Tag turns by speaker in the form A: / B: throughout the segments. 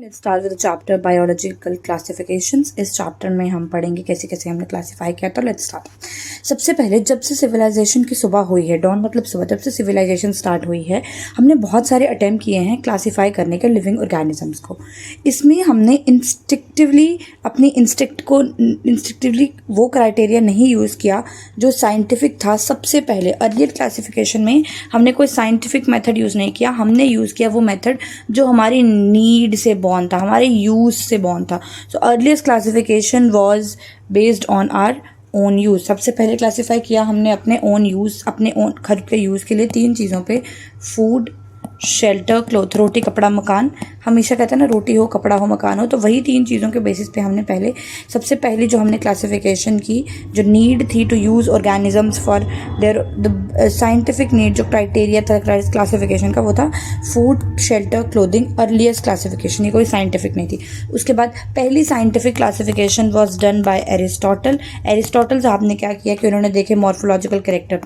A: Let's start with chapter biological classifications. इस chapter में हम पढ़ेंगे कैसे कैसे हमने क्लासिफाई किया। तो लेट्स स्टार्ट। सबसे पहले जब से सिविलाइजेशन की सुबह हुई है, डॉन मतलब सुबह, जब से सिविलाइजेशन स्टार्ट हुई है हमने बहुत सारे अटेम्प्ट किए हैं क्लासीफाई करने के लिविंग ऑर्गेनिजम्स को। इसमें हमने इंस्टिक्टिवली वो क्राइटेरिया नहीं यूज़ किया जो साइंटिफिक था। सबसे पहले अर्लियर क्लासिफिकेशन में हमने कोई साइंटिफिक मेथड यूज़ नहीं किया, हमने यूज़ किया वो मेथड जो हमारी नीड से बॉर्न था, हमारे यूज़ से बॉर्न था। So earliest classification was based on our own use. सबसे पहले क्लासीफाई किया हमने अपने ओन यूज़, अपने ओन घर के यूज़ के लिए 3 चीज़ों पे, फूड, शेल्टर, क्लोथ, रोटी कपड़ा मकान। हमेशा कहते हैं ना रोटी हो कपड़ा हो मकान हो, तो वही 3 चीज़ों के बेसिस पे हमने सबसे पहले जो हमने क्लासिफिकेशन की, जो नीड थी to use organisms for their the scientific need, जो क्राइटेरिया था क्लासिफिकेशन का वो था food, shelter, clothing. Earliest classification, ये कोई साइंटिफिक नहीं थी। उसके बाद पहली scientific classification was done by Aristotle. Aristotle साहब ने क्या किया कि उन्होंने देखे मॉर्फोलॉजिकल कैरेक्टर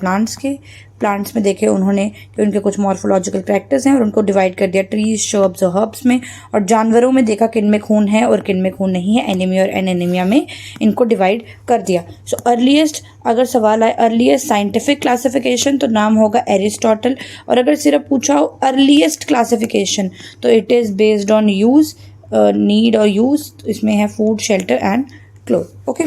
A: प्लांट्स में देखे उन्होंने कि उनके कुछ मॉर्फोलॉजिकल कैरेक्टर्स हैं और उनको डिवाइड कर दिया ट्रीज, शर्ब्स और हर्ब्स में। और जानवरों में देखा किन में खून है और किन में खून नहीं है, एनीमिया और एनीमिया में इनको डिवाइड कर दिया। सो अर्लीस्ट अगर सवाल आए अर्लीस्ट साइंटिफिक क्लासिफिकेशन तो नाम होगा एरिस्टोटल। और अगर सिर्फ पूछा हो अर्लीस्ट क्लासिफिकेशन तो it is based on use, need और यूज़। इसमें है food, shelter and cloth. Okay,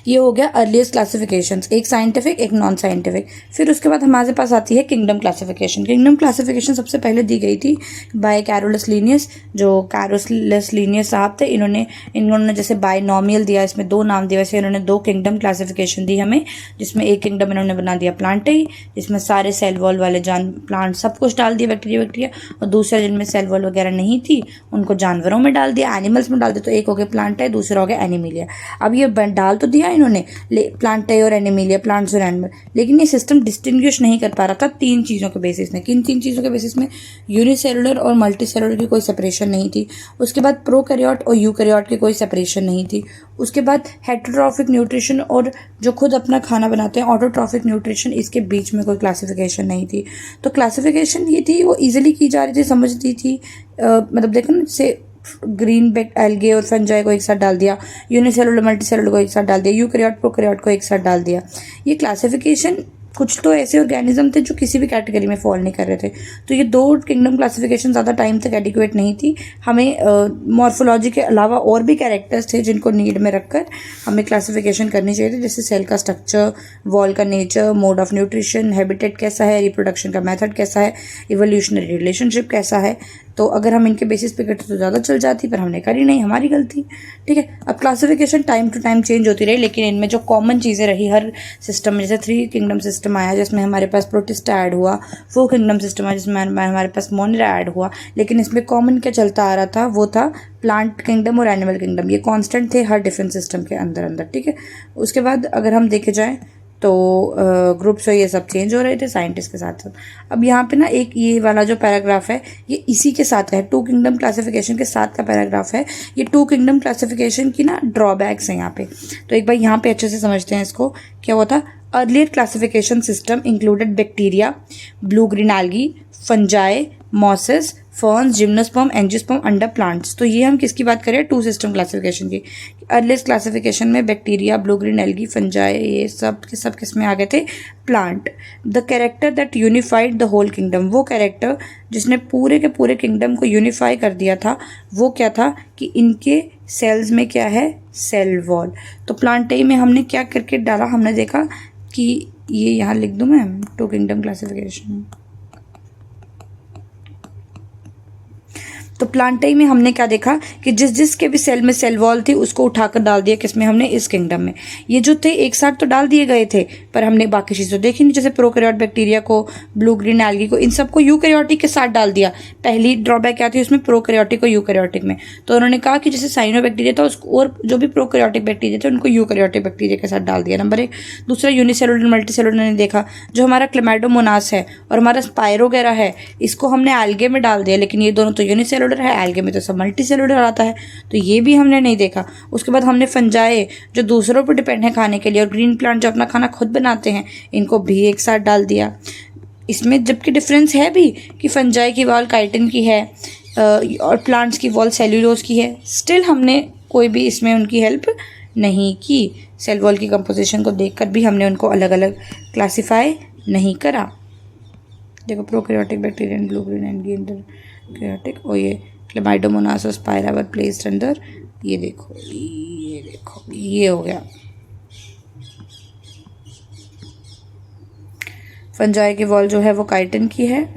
A: ये हो गया अर्लीस्ट क्लासिफिकेशंस, एक साइंटिफिक एक नॉन साइंटिफिक। फिर उसके बाद हमारे पास आती है किंगडम क्लासिफिकेशन। किंगडम क्लासिफिकेशन सबसे पहले दी गई थी बाय कैरोलस लीनियस। जो कैरोलस लीनियस साहब थे, इन्होंने जैसे बायनॉमियल दिया, इसमें 2 नाम दिए, वैसे इन्होंने 2 किंगडम क्लासिफिकेशन दी हमें, जिसमें एक किंगडम इन्होंने बना दिया प्लांटाई, जिसमें सारे सेल वॉल वाले प्लांट सब कुछ डाल दिया, बैक्टीरिया, और दूसरा जिनमें सेल वॉल वगैरह नहीं थी उनको जानवरों में डाल दिया, एनिमल्स में डाल दिया। तो एक हो गया प्लांटाई, दूसरा हो गया एनिमिलिया। अब ये डाल तो दिया इन्होंने प्लांटाई और एनिमिलिया, प्लांट्स और एनिमल, लेकिन ये सिस्टम डिस्टिंग्विश नहीं कर पा रहा था 3 चीज़ों के बेसिस में। किन 3 चीज़ों के बेसिस में? यूनिसेलुलर और मल्टीसेलुलर की कोई सेपरेशन नहीं थी। उसके बाद प्रोकैरियोट और यूकैरियोट की कोई सेपरेशन नहीं थी। उसके बाद हेटेरोट्रॉफिक न्यूट्रिशन और जो खुद अपना खाना बनाते हैं ऑटोट्रॉफिक न्यूट्रिशन, इसके बीच में कोई क्लासिफिकेशन नहीं थी। तो क्लासिफिकेशन ये थी, वो ईजिली की जा रही थी, समझती थी। मतलब देखो ना, जैसे ग्रीन बैक एल्गे और फंजाई को एक साथ डाल दिया, यूनिसेलुलर मल्टीसेलुलर को एक साथ डाल दिया, यूकैरियोट प्रोकैरियोट को एक साथ डाल दिया। ये क्लासिफिकेशन, कुछ तो ऐसे ऑर्गेनिज्म थे जो किसी भी कैटेगरी में फॉल नहीं कर रहे थे। तो ये 2 किंगडम क्लासिफिकेशन ज़्यादा टाइम तक एडिक्वेट नहीं थी। हमें मॉर्फोलॉजी के अलावा और भी कैरेक्टर्स थे जिनको नीड में रखकर हमें क्लासिफिकेशन करनी चाहिए थी, जैसे सेल का स्ट्रक्चर, वॉल का nature, mode of nutrition, habitat कैसा है, रिप्रोडक्शन का मेथड कैसा है, इवोल्यूशनरी रिलेशनशिप कैसा है। तो अगर हम इनके बेसिस पे करते तो ज़्यादा चल जाती, पर हमने करी नहीं, हमारी गलती। ठीक है, अब classification time to time change होती रही, लेकिन इनमें जो कॉमन चीज़ें रही हर सिस्टम में, जैसे 3 किंगडम सिस्टम आया जिसमें हमारे पास प्रोटिस्टा ऐड हुआ, 4 किंगडम सिस्टम आया जिसमें हमारे पास मोनिरा ऐड हुआ, लेकिन इसमें कॉमन क्या चलता आ रहा था वो था प्लांट किंगडम और एनिमल किंगडम। ये कॉन्स्टेंट थे हर डिफरेंट सिस्टम के अंदर। ठीक है, उसके बाद अगर हम देखे जाए तो ग्रुप्स और ये सब चेंज हो रहे थे साइंटिस्ट के साथ। अब यहाँ पे ना एक ये वाला जो पैराग्राफ है ये इसी के साथ है, 2 किंगडम क्लासिफिकेशन के साथ का पैराग्राफ है। ये 2 किंगडम क्लासिफिकेशन की ना ड्रॉबैक्स हैं यहाँ पे, तो एक बार यहाँ पे अच्छे से समझते हैं इसको। क्या हुआ था? Earlier classification system included bacteria, blue green algae, fungi, mosses, ferns, gymnosperm, angiosperm under plants. तो ये हम किसकी बात करें? 2 सिस्टम क्लासिफिकेशन की। अर्लीस्ट क्लासिफिकेशन में bacteria, blue green algae, fungi, ये सब के सब किस में आ गए थे? Plant. The character that unified the whole kingdom, वो कैरेक्टर जिसने पूरे के पूरे किंगडम को यूनिफाई कर दिया था वो क्या था कि इनके सेल्स में क्या है? Cell wall. तो प्लांटाई में हमने क्या करके डाला? हमने देखा कि ये यहाँ लिख दूँ मैं 2 किंगडम क्लासिफिकेशन। तो प्लांटाई में हमने क्या देखा कि जिसके भी सेल में सेल वॉल थी उसको उठाकर डाल दिया किसमें? हमने इस किंगडम में। ये जो थे एक साथ तो डाल दिए गए थे, पर हमने बाकी चीज़ तो देखी नहीं, जैसे प्रोकैरियोट बैक्टीरिया को, ब्लू ग्रीन एल्गी को, इन सबको यूकैरियोटिक के साथ डाल दिया। पहली ड्रॉबैक क्या थी उसमें? प्रोकैरियोटिक और यूकैरियोटिक में। तो उन्होंने कहा कि जैसे साइनोबैक्टीरिया था उसको, और जो भी प्रोकैरियोटिक बैक्टीरिया थे उनको यूकैरियोटिक बैक्टीरिया के साथ डाल दिया, नंबर 1। दूसरा यूनिसेलुलर मल्टीसेलुलर ने देखा, जो हमारा क्लेमाइडोमोनास है और हमारा स्पाइरोगेरा है इसको हमने एल्गे में डाल दिया, लेकिन ये दोनों तो यूनिसेलुलर है, एल्गे में तो सब मल्टी सेलुलर आता है, तो ये भी हमने नहीं देखा। उसके बाद हमने फंजाई जो दूसरों पर डिपेंड है खाने के लिए, और ग्रीन प्लांट जो अपना खाना खुद बनाते हैं, इनको भी एक साथ डाल दिया। इसमें जबकि डिफरेंस है भी कि फंजाई की वॉल काइटिन की है, और प्लांट्स की वॉल सेल्यूलोज की है, स्टिल हमने कोई भी इसमें उनकी हेल्प नहीं की। सेल वॉल की कंपोजिशन को देखकर भी हमने उनको अलग अलग क्लासिफाई नहीं करा। देखो prokaryotic Bactrian, blue green and green karyotic, और ये क्लेमाइडोमोनास और स्पाइरा वर प्लेस्ड अंडर, ये देखो ये हो गया। फंजाई की वॉल जो है वो काइटिन की है,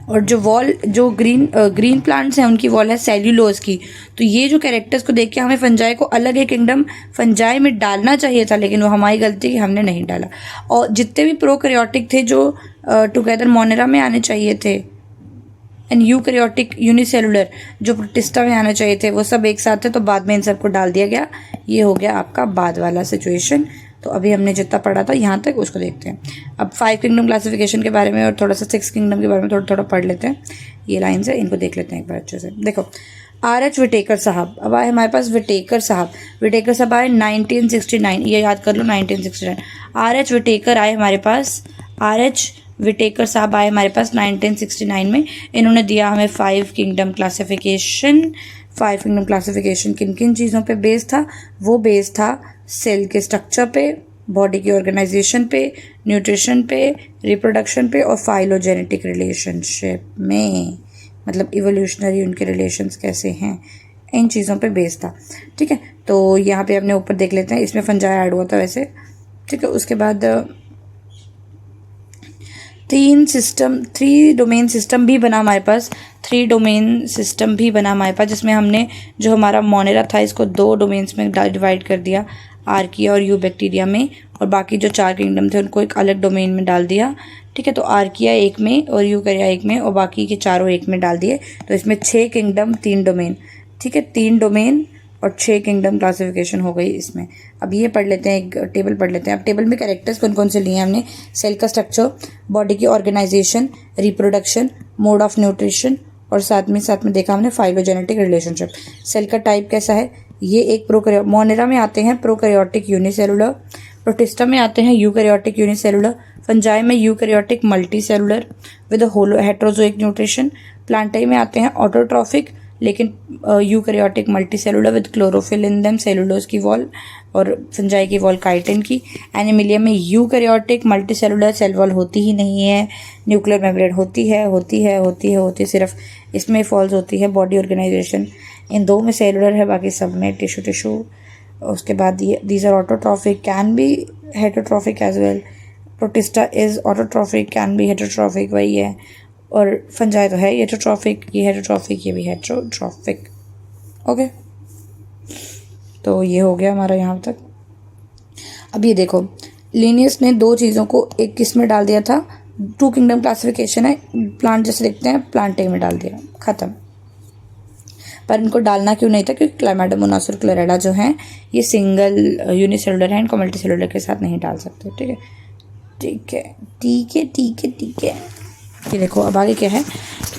A: और जो वॉल जो ग्रीन प्लांट्स हैं उनकी वॉल है सेल्यूलोज की। तो ये जो कैरेक्टर्स को देख के हमें फंजाई को अलग एक किंगडम फंजाई में डालना चाहिए था, लेकिन वो हमारी गलती कि हमने नहीं डाला। और जितने भी प्रोकैरियोटिक थे जो टुगेदर मोनेरा में आने चाहिए थे, एंड यूकैरियोटिक यूनिसेलुलर जो प्रोटिस्टा में आना चाहिए थे, वो सब एक साथ थे, तो बाद में इन सबको डाल दिया गया। ये हो गया आपका बाद वाला सिचुएशन। तो अभी हमने जितना पढ़ा था यहाँ तक उसको देखते हैं। अब 5 किंगडम क्लासिफिकेशन के बारे में और थोड़ा सा 6 किंगडम के बारे में थोड़ा थोड़ा पढ़ लेते हैं। ये लाइन्स है, इनको देख लेते हैं एक बार अच्छे से। देखो R.H. विटेकर साहब, अब आए हमारे पास विटेकर साहब आए 1969, ये याद कर लो 1969। R.H. विटेकर आए हमारे पास, R.H. विटेकर साहब आए हमारे पास 1969 में। इन्होंने दिया हमें 5 किंगडम क्लासिफिकेशन। 5 किंगडम क्लासिफिकेशन किन किन चीज़ों पे बेस था? वो बेस था सेल के स्ट्रक्चर पे, बॉडी की ऑर्गेनाइजेशन पे, न्यूट्रिशन पे, रिप्रोडक्शन पे, और फाइलोजेनेटिक रिलेशनशिप में, मतलब इवोल्यूशनरी उनके रिलेशंस कैसे हैं, इन चीज़ों पे बेस था। ठीक है, तो यहाँ पे अपने ऊपर देख लेते हैं, इसमें फंजाई ऐड हुआ था वैसे। ठीक है, उसके बाद 3 डोमेन सिस्टम भी बना हमारे पास, 3 डोमेन सिस्टम भी बना हमारे पास, जिसमें हमने जो हमारा मोनेरा था इसको 2 डोमेन्स में डिवाइड कर दिया, आर्किया और यू बैक्टीरिया में, और बाकी जो 4 किंगडम थे उनको एक अलग डोमेन में डाल दिया। ठीक है, तो आर्किया एक में और यूकैरिया एक में, और बाकी के चारों एक में डाल दिए। तो इसमें 6 किंगडम 3 डोमेन। ठीक है, 3 डोमेन और 6 किंगडम क्लासिफिकेशन हो गई इसमें। अब ये पढ़ लेते हैं, एक टेबल पढ़ लेते हैं। अब टेबल में कैरेक्टर्स कौन कौन से लिए हैं हमने? सेल का स्ट्रक्चर, बॉडी की organization, reproduction, mode of nutrition, और साथ में देखा हमने फाइलोजेनेटिक रिलेशनशिप। सेल का टाइप कैसा है? ये एक मोनेरा में आते हैं प्रोकैरियोटिक यूनिसेलुलर, प्रोटिस्टा में आते हैं यूकैरियोटिक यूनिसेलुलर, फंजाई में eukaryotic multicellular with heterozoic nutrition, plantae में आते हैं ऑटोट्रॉफिक लेकिन eukaryotic multicellular with chlorophyll in them, cellulose की वॉल, और फंजाई की वॉल काइटिन की। एनिमिलिया में यूकैरियोटिक मल्टीसेलुलर सेल वॉल होती ही नहीं है, न्यूक्लियर मेम्ब्रेन होती है, सिर्फ इसमें फॉल्स होती है। बॉडी ऑर्गेनाइजेशन इन 2 में सेलुलर है, बाकी सब में टिश्यू। उसके बाद ये these are autotrophic, can be heterotrophic as well. Protista is autotrophic, can be heterotrophic, वही है। और फंजाई तो है हेटेरोट्रॉफिक, ये हेटेरोट्रॉफिक, ये भी हेटेरोट्रॉफिक। ओके, तो ये हो गया हमारा यहाँ तक। अब ये देखो, लिनियस ने 2 चीज़ों को एक किस में डाल दिया था, 2 किंगडम क्लासिफिकेशन है, प्लांट जैसे देखते हैं प्लांटे में डाल दिया, खत्म। पर इनको डालना क्यों नहीं था? क्योंकि क्लेमाइडोमोनास और क्लोरेला जो हैं ये सिंगल यूनिसेलुलर हैं, इनको मल्टीसेलुलर के साथ नहीं डाल सकते। ठीक है। ये देखो अब आगे क्या है।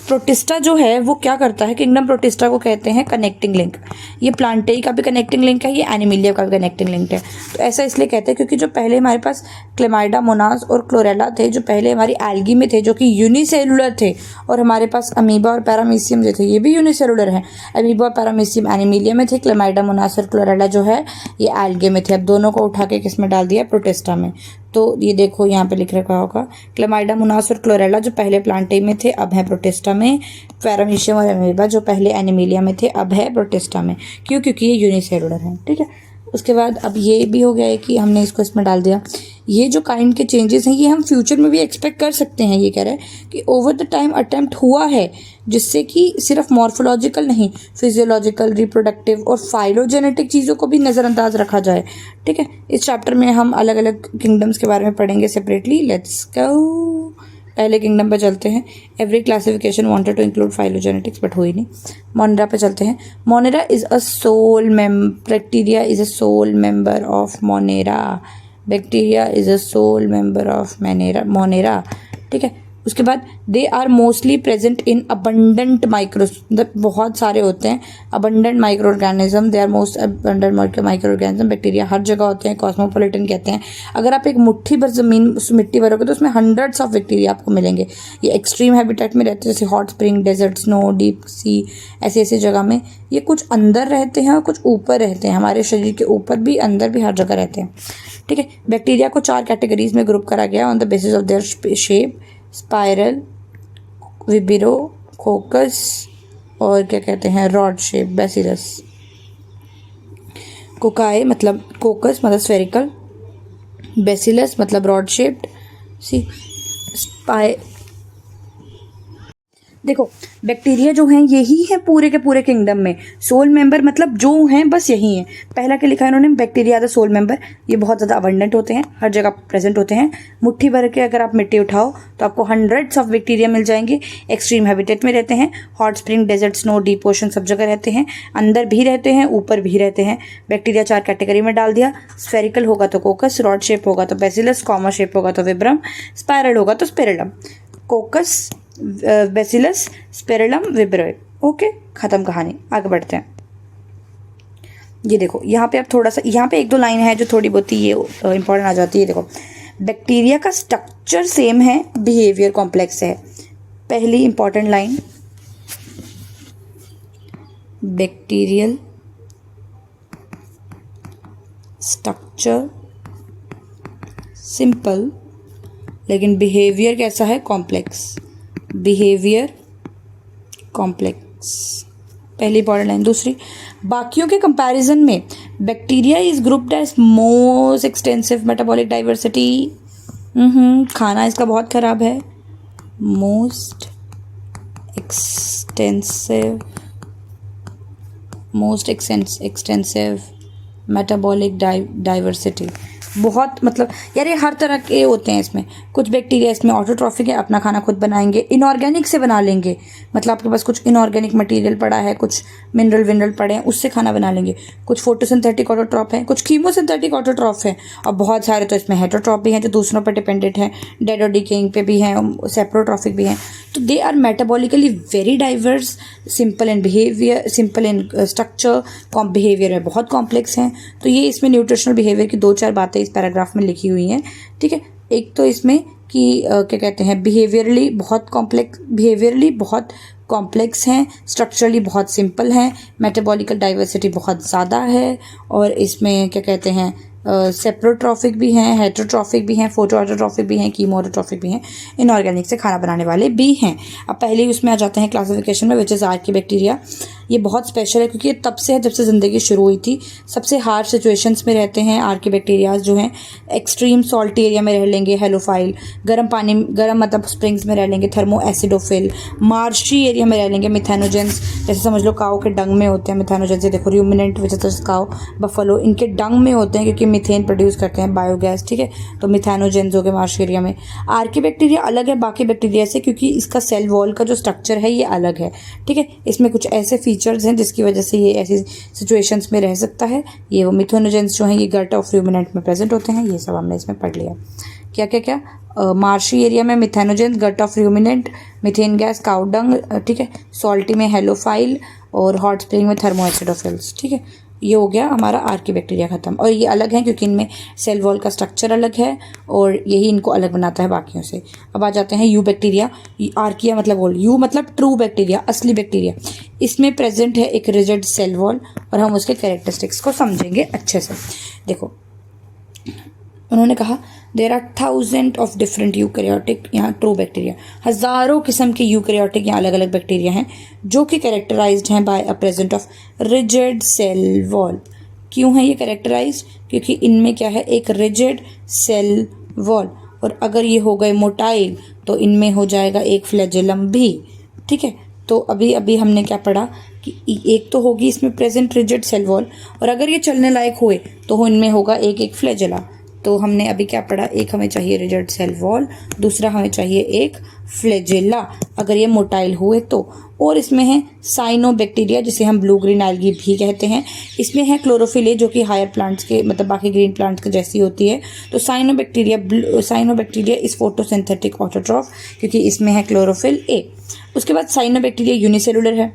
A: प्रोटिस्टा जो है वो क्या करता है? किंगडम प्रोटिस्टा को कहते हैं कनेक्टिंग लिंक। ये प्लांटेई का भी कनेक्टिंग लिंक है, ये एनिमिलिया का भी कनेक्टिंग लिंक है। तो ऐसा इसलिए कहते हैं क्योंकि जो पहले हमारे पास क्लेमाइडा मोनास और क्लोरेला थे, जो पहले हमारी एल्गी में थे, जो कि यूनिसेलुलर थे, और हमारे पास अमीबा और पैरामीशियम जो थे ये भी यूनिसेलुलर हैं। अमीबा और पैरामीशियम एनिमिलिया में थे, क्लेमाइडा मोनास और क्लोरेला जो है ये एल्गे में थे। अब दोनों को उठा के किस में डाल दिया? प्रोटिस्टा में। तो ये देखो यहाँ पे लिख रखा होगा, क्लेमाइडा मोनास और क्लोरेला जो पहले प्लांटेई में थे अब है प्रोटिस्टा में। पैरामीशियम और अमीबा जो पहले एनिमिलिया में थे अब है प्रोटिस्टा में। क्यों? क्योंकि ये यूनिसेलुलर है। ठीक है, उसके बाद अब ये भी हो गया है कि हमने इसको इसमें डाल दिया। ये जो काइंड के चेंजेस हैं ये हम फ्यूचर में भी एक्सपेक्ट कर सकते हैं। ये कह रहे हैं कि ओवर द टाइम अटेम्प्ट हुआ है, जिससे कि सिर्फ मॉर्फोलॉजिकल नहीं, फिजियोलॉजिकल, रिप्रोडक्टिव और फाइलोजेनेटिक चीज़ों को भी नज़रअंदाज रखा जाए। ठीक है, इस चैप्टर में हम अलग अलग किंगडम्स के बारे में पढ़ेंगे सेपरेटली। लेट्स गो, पहले किंगडम पे चलते हैं। Every classification wanted to include phylogenetics but हुई नहीं। मोनेरा पे चलते हैं। Monera is a sole bacteria is a sole member of monera. Bacteria is a sole member of monera. ठीक है, उसके बाद they are mostly present in abundant micro, मतलब बहुत सारे होते हैं abundant micro organism, they are most abundant micro organism. Bacteria हर जगह होते हैं, कॉस्मोपॉलिटन कहते हैं। अगर आप एक मुट्ठी भर ज़मीन मिट्टी भरोगे तो उसमें हंड्रेड्स ऑफ बैक्टीरिया आपको मिलेंगे। ये एक्सट्रीम हैबिटेट में रहते हैं, जैसे hot spring, desert, snow, deep sea, ऐसी ऐसी जगह में। ये कुछ अंदर रहते हैं और कुछ ऊपर रहते हैं, हमारे शरीर के ऊपर भी अंदर भी हर जगह रहते हैं, ठीक है। बैक्टीरिया को 4 कैटेगरीज में ग्रुप करा गया on the basis of their shape, spiral, vibrio, coccus और क्या कहते हैं रॉड शेप, बैसिलस। कोकाई मतलब कोकस मतलब स्फेरिकल, बैसिलस मतलब रॉड शेप्ड, सी देखो बैक्टीरिया जो हैं यही है पूरे के पूरे किंगडम में। सोल मेंबर मतलब जो हैं बस यही हैं। पहला क्या लिखा है इन्होंने, बैक्टीरिया द सोल मेंबर। ये बहुत ज़्यादा अबंडेंट होते हैं, हर जगह प्रेजेंट होते हैं। मुट्ठी भर के अगर आप मिट्टी उठाओ तो आपको हंड्रेड्स ऑफ बैक्टीरिया मिल जाएंगे। एक्सट्रीम हैबिटेट में रहते हैं, hot spring, desert, snow, deep ocean सब जगह रहते हैं, अंदर भी रहते हैं, ऊपर भी रहते हैं। बैक्टीरिया 4 कैटेगरी में डाल दिया। स्फेरिकल होगा तो कोकस, रॉड शेप होगा तो बैसिलस, कॉमा शेप होगा तो विब्रम, स्पाइरल होगा तो स्पेरिलम। कोकस, बैसिलस, स्पेरिलम, विब्रोय। ओके, खत्म कहानी, आगे बढ़ते हैं। ये देखो यहाँ पे अब थोड़ा सा, यहाँ पे 1-2 लाइन है जो थोड़ी बहुत ये इंपॉर्टेंट आ जाती है। देखो बैक्टीरिया का स्ट्रक्चर सेम है, बिहेवियर कॉम्प्लेक्स है। पहली important line, bacterial structure simple लेकिन बिहेवियर कैसा है, कॉम्प्लेक्स। बिहेवियर कॉम्प्लेक्स, पहली इंपॉर्टेंट लाइन। दूसरी, बाकियों के कंपैरिजन में bacteria is grouped as most extensive metabolic diversity. खाना इसका बहुत खराब है। मोस्ट एक्सटेंसिव मेटाबॉलिक डाइवर्सिटी, बहुत मतलब यार ये हर तरह के होते हैं इसमें। कुछ बैक्टीरिया इसमें ऑटोट्रॉफिक है, अपना खाना खुद बनाएंगे, इनऑर्गेनिक से बना लेंगे, मतलब आपके पास कुछ इनऑर्गेनिक मटेरियल पड़ा है, कुछ मिनरल विनरल पड़े हैं, उससे खाना बना लेंगे। कुछ फोटोसिंथेटिक ऑटोट्रॉफ हैं, कुछ कीमोसिंथेटिक ऑटोट्रॉफ हैं, और बहुत सारे तो इसमें हेटरोट्रॉफ भी हैं जो दूसरों पर डिपेंडेंट हैं, डेड और डिकेइंग पे भी हैं, सेप्रोट्रॉफिक भी हैं। तो they are metabolically very diverse, simple in behaviour, simple in structure, behaviour में बहुत कॉम्प्लेक्स हैं। तो ये इसमें न्यूट्रिशनल बिहेवियर की 2-4 बातें इस पैराग्राफ में लिखी हुई हैं, ठीक है। एक तो इसमें कि क्या कहते हैं, बिहेवियरली बहुत कॉम्प्लेक्स हैं, स्ट्रक्चरली बहुत सिंपल हैं, मेटाबॉलिकल डाइवर्सिटी बहुत ज़्यादा है, और इसमें क्या कहते हैं सेप्रोट्रॉफिक भी हैं, हेटरोट्रॉफिक भी हैं, फोटोऑटोट्रॉफिक भी हैं, कीमोऑटोट्रॉफिक भी हैं, इनऑर्गेनिक से खाना बनाने वाले भी हैं। अब पहले ही उसमें आ जाते हैं क्लासिफिकेशन में, विच इज़ आर्कीबैक्टीरिया। ये बहुत स्पेशल है क्योंकि ये तब से है जब से ज़िंदगी शुरू हुई थी। सबसे हार्ड सिचुएशंस में रहते हैं आर्कीबैक्टीरियाज जो हैं। एक्सट्रीम सॉल्टी एरिया में रह लेंगे, हेलोफाइल। गर्म मतलब स्प्रिंग्स में रह लेंगे, थर्मो एसिडोफिल। मार्शी एरिया में रह लेंगे, मिथेनोजेंस, जैसे समझ लो काओ के डंग में होते हैं मिथेनोजेंस। ये देखो ruminant which is cow, buffalo, इनके डंग में होते हैं क्योंकि मीथेन प्रोड्यूस करते हैं, बायोगैस, ठीक है। तो मिथेनोजेंस हो गए मार्शी एरिया में। आर्कीबैक्टीरिया अलग है बाकी बैक्टीरिया से क्योंकि इसका सेल वॉल का जो स्ट्रक्चर है ये अलग है, ठीक है। इसमें कुछ ऐसे फीचर्स हैं जिसकी वजह से ये ऐसी सिचुएशंस में रह सकता है। ये वो मिथेनोजेंस जो हैं ये गट ऑफ रूमिनेंट में प्रेजेंट होते हैं। ये सब हमने इसमें पढ़ लिया। क्या क्या क्या, मार्शी एरिया में methanogens, gut of ruminant, methane gas, cowdung, ठीक है। सॉल्टी में हेलोफाइल और हॉट स्प्रिंग में थर्मोएसिडोफिल्स, ठीक है। ये हो गया हमारा आर्कीबैक्टीरिया खत्म। और ये अलग है क्योंकि इनमें सेल वॉल का स्ट्रक्चर अलग है और यही इनको अलग बनाता है बाकियों से। अब आ जाते हैं यू बैक्टीरिया। आर्किया मतलब वॉल, यू मतलब ट्रू बैक्टीरिया, असली बैक्टीरिया। इसमें प्रेजेंट है एक रिजिड सेल वॉल और हम उसके कैरेक्टरिस्टिक्स को समझेंगे अच्छे से। देखो उन्होंने कहा there are 1000 of different eukaryotic, यहाँ ट्रू बैक्टीरिया, हज़ारों किस्म के यूकैरियोटिक यहाँ अलग अलग बैक्टीरिया हैं जो कि कैरेक्टराइज्ड हैं by a present of rigid cell wall. क्यों है ये कैरेक्टराइज्ड? क्योंकि इनमें क्या है, एक रिजिड सेल वॉल, और अगर ये हो गए मोटाइल तो इनमें हो जाएगा एक फ्लैजेलम भी, ठीक है। तो अभी हमने क्या पढ़ा कि एक तो होगी इसमें प्रेजेंट रिजिड सेल वॉल, और अगर ये चलने लायक हुए तो इनमें होगा एक फ्लैजेला। तो हमने अभी क्या पढ़ा, एक हमें चाहिए रिजिड सेल वॉल, दूसरा हमें चाहिए एक फ्लैजेला अगर ये मोटाइल हुए तो, और इसमें है साइनोबैक्टीरिया, जिसे हम ब्लू ग्रीन एल्गी भी कहते हैं। इसमें है क्लोरोफिल ए, जो कि हायर प्लांट्स के मतलब बाकी ग्रीन प्लांट्स के जैसी होती है। तो साइनोबैक्टीरिया इस फोटोसिंथेटिक ऑटोट्रॉफ, क्योंकि इसमें है क्लोरोफिल ए। उसके बाद साइनोबैक्टीरिया यूनिसेलुलर है,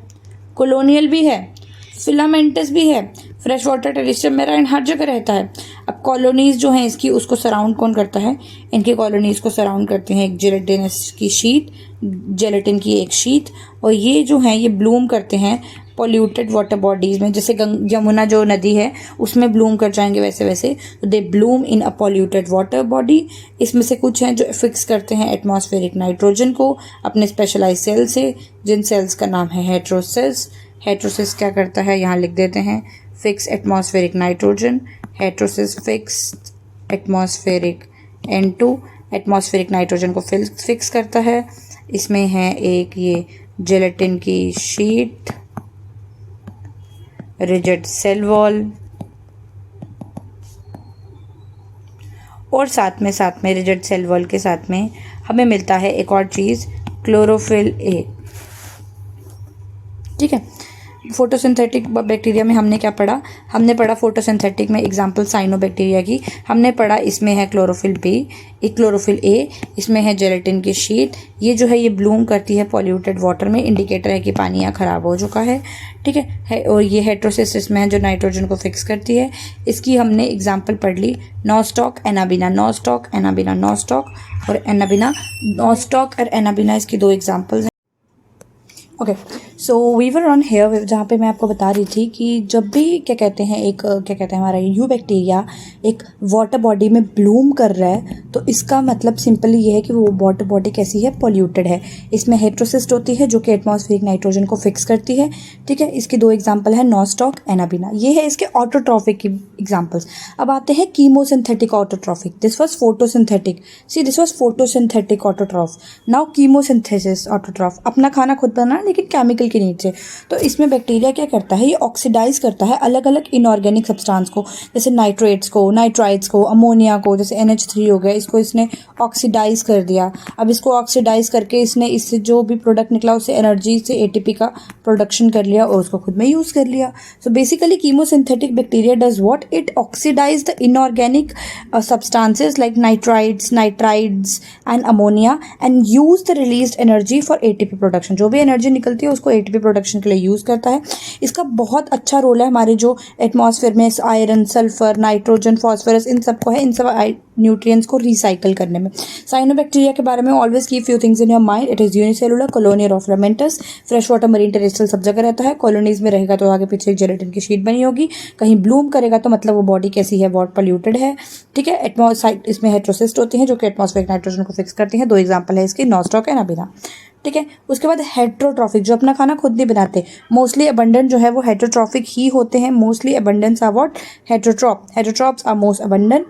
A: कॉलोनियल भी है, फिलामेंटस भी है, फ्रेश वाटर, टेरेस्ट्रियल, मैराइन, हर जगह रहता है। अब कॉलोनीज जो हैं इसकी, उसको सराउंड कौन करता है? इनकी कॉलोनीज को सराउंड करते हैं एक जेलेटिनस की शीट, जेलेटिन की एक शीट। और ये जो है ये ब्लूम करते हैं पॉल्यूटेड वाटर बॉडीज में, जैसे यमुना जो नदी है उसमें ब्लूम कर जाएंगे वैसे वैसे। तो दे Bloom in a polluted water body. इसमें से कुछ हैं जो फिक्स करते हैं एटमॉस्फेरिक नाइट्रोजन को अपने स्पेशलाइज सेल से, जिन सेल्स का नाम है हेट्रोसिस। हेट्रोसिस क्या करता है, यहाँ लिख देते हैं, fix atmospheric nitrogen. Heterosis fix atmospheric N2, atmospheric nitrogen को फिक्स करता है। इसमें है एक ये जेलेटिन की शीट, रिजिड सेल वॉल, और साथ में रिजिड सेल वॉल के साथ में हमें मिलता है एक और चीज़, क्लोरोफिल ए। ठीक है। फोटोसिंथेटिक बैक्टीरिया में हमने क्या पढ़ा? हमने पढ़ा फोटोसिंथेटिक में एग्जांपल साइनोबैक्टीरिया की हमने पढ़ा। इसमें है क्लोरोफिल बी, एक क्लोरोफिल ए, इसमें है जेलेटिन की शीट। ये जो है ये ब्लूम करती है पॉल्यूटेड वाटर में, इंडिकेटर है कि पानी यहाँ ख़राब हो चुका है। ठीक है। और ये हेट्रोसिस में है जो नाइट्रोजन को फिक्स करती है। इसकी हमने एग्जाम्पल पढ़ ली, nostoc, anabaena, nostoc, anabaena, nostoc और एनाबिना। नॉस्टॉक और एनाबिना इसकी दो एग्जाम्पल्स हैं। Okay, so we were on here, जहाँ पे मैं आपको बता रही थी कि जब भी क्या कहते हैं हमारा यू बैक्टीरिया एक वाटर बॉडी में ब्लूम कर रहा है, तो इसका मतलब सिंपली ये है कि वो वाटर बॉडी कैसी है? पॉल्यूटेड है। इसमें हेट्रोसिस्ट होती है जो कि एटमॉस्फेरिक नाइट्रोजन को फिक्स करती है। ठीक है। इसकी दो एग्जाम्पल है, नॉस्टॉक, एनाबिना। ये है इसके ऑटोट्रॉफिक की एग्जाम्पल्स। अब आते हैं chemosynthetic autotrophic. This was photosynthetic, see this was photosynthetic autotroph. Now chemosynthesis autotroph, अपना खाना खुद बनाना लेकिन केमिकल के नीचे। तो इसमें बैक्टीरिया क्या करता है? ये ऑक्सीडाइज करता है अलग अलग इनऑर्गेनिक सब्सटेंस को, जैसे नाइट्रेट्स को, नाइट्राइड्स को, अमोनिया को, जैसे NH3 हो गया, इसको इसने ऑक्सीडाइज कर दिया। अब इसको ऑक्सीडाइज करके इसने इससे जो भी प्रोडक्ट निकला उससे एनर्जी से ATP का प्रोडक्शन कर लिया और उसको खुद में यूज़ कर लिया। So basically chemosynthetic bacteria does what? It oxidize the inorganic substances like nitrides, nitrides and ammonia and use the released energy for ATP production. जो भी एनर्जी निकलती है उसको ATP प्रोडक्शन के लिए यूज़ करता है। इसका बहुत अच्छा रोल है हमारे जो एटमॉस्फेयर में आयरन, सल्फर, नाइट्रोजन, फॉस्फोरस, इन सबको है, इन सब न्यूट्रिएंट्स को रिसाइकल करने में। साइनोबैक्टीरिया के बारे में always keep few things in your mind. It is unicellular, colonial और filamentous, fresh water, marine, terrestrial सब जगह रहता है। कॉलोनीज में रहेगा तो आगे पीछे एक जेलेटिन की शीट बनी होगी। कहीं ब्लूम करेगा तो मतलब वो बॉडी कैसी है? बहुत पॉल्यूटेड है। ठीक है। इसमें हेट्रोसिस्ट होती हैं जो कि एटमॉस्फेरिक नाइट्रोजन को फिक्स करती हैं। दो एग्जाम्पल है इसके, नॉस्टॉक एंड एनाबिना। ठीक है। उसके बाद हेट्रोट्रॉफिक, जो अपना खाना खुद नहीं बनाते, मोस्टली अबंडेंट जो है वो हेट्रोट्रॉफिक ही होते हैं। Mostly abundants are what? Heterotrophs are most abundant.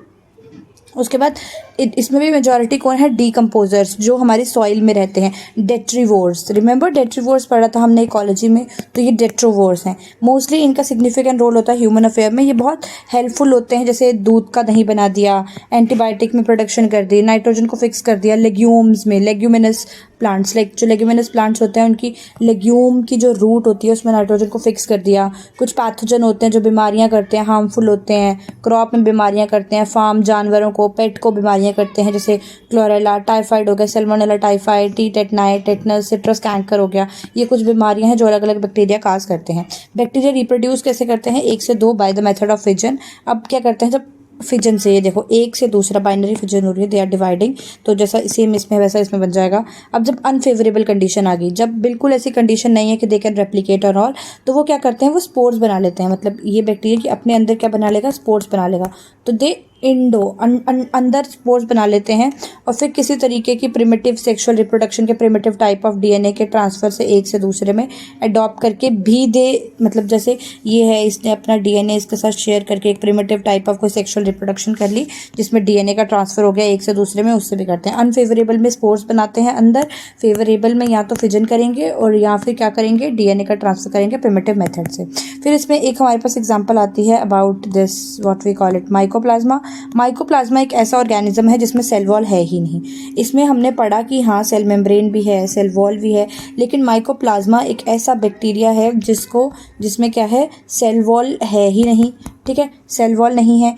A: उसके बाद इसमें भी मेजॉरिटी कौन है? डीकम्पोजर्स, जो हमारी सॉइल में रहते हैं। डेट्रीवोर्स, रिमेंबर डेट्रीवोर्स पढ़ा था हमने इकोलॉजी में, तो ये डेट्रोवोर्स हैं। मोस्टली इनका सिग्निफिकेंट रोल होता है ह्यूमन अफेयर में। ये बहुत हेल्पफुल होते हैं, जैसे दूध का दही बना दिया, एंटीबायोटिक में प्रोडक्शन कर दी, नाइट्रोजन को फिक्स कर दिया। लेग्यूम्स में, लेग्यूमिनस प्लांट्स, लाइक जो लेग्यूमिनस प्लांट्स होते हैं उनकी लेग्यूम की जो रूट होती है उसमें नाइट्रोजन को फिक्स कर दिया। कुछ पैथोजन होते हैं जो बीमारियाँ करते हैं, हार्मफुल होते हैं, क्रॉप में बीमारियाँ करते हैं, फार्म जानवरों को, पेट को बीमारियाँ करते हैं, जैसे क्लोरेला, टाइफाइड हो गया, salmonella typhoid, tetanite, tetanus, citrus canker हो गया। ये कुछ बीमारियां हैं जो अलग अलग बैक्टीरिया काज करते हैं। बैक्टीरिया रिप्रोड्यूस कैसे करते हैं? 1 से 2 by the method of fission. अब क्या करते हैं? जब फिजन से, ये देखो, एक से दूसरा बाइनरी फिजन हो रही है, दे आर डिवाइडिंग, तो जैसा सेम इसमें वैसा इसमें बन जाएगा। अब जब अनफेवरेबल कंडीशन आ गई, जब बिल्कुल ऐसी कंडीशन नहीं है कि दे कैन रेप्लिकेट और ऑल, तो वो क्या करते हैं? वो स्पोर्स बना लेते हैं। मतलब ये बैक्टीरिया कि अपने अंदर क्या बना लेगा? स्पोर्स बना लेगा। तो दे अंदर स्पोर्स बना लेते हैं और फिर किसी तरीके की प्रिमिटिव सेक्सुअल रिप्रोडक्शन के प्रिमिटिव टाइप ऑफ DNA के ट्रांसफ़र से एक से दूसरे में अडॉप्ट करके भी दे, मतलब जैसे ये है, इसने अपना DNA इसके साथ शेयर करके एक प्रिमिटिव टाइप ऑफ कोई सेक्सुअल रिप्रोडक्शन कर ली जिसमें DNA का ट्रांसफ़र हो गया एक से दूसरे में, उससे भी करते हैं। अनफेवरेबल में स्पोर्स बनाते हैं अंदर, फेवरेबल में या तो फिजन करेंगे और या फिर क्या करेंगे? DNA का ट्रांसफ़र करेंगे प्रिमिटिव मेथड से। फिर इसमें एक हमारे पास एग्जाम्पल आती है about this what we call it mycoplasma. Mycoplasma एक ऐसा ऑर्गेनिज्म है जिसमें सेल वॉल है ही नहीं। इसमें हमने पढ़ा कि हाँ सेल मेम्ब्रेन भी है, सेल वॉल भी है, लेकिन माइकोप्लाज्मा एक ऐसा बैक्टीरिया है जिसमें क्या है, सेल वॉल है ही नहीं। ठीक है, सेल वॉल नहीं है।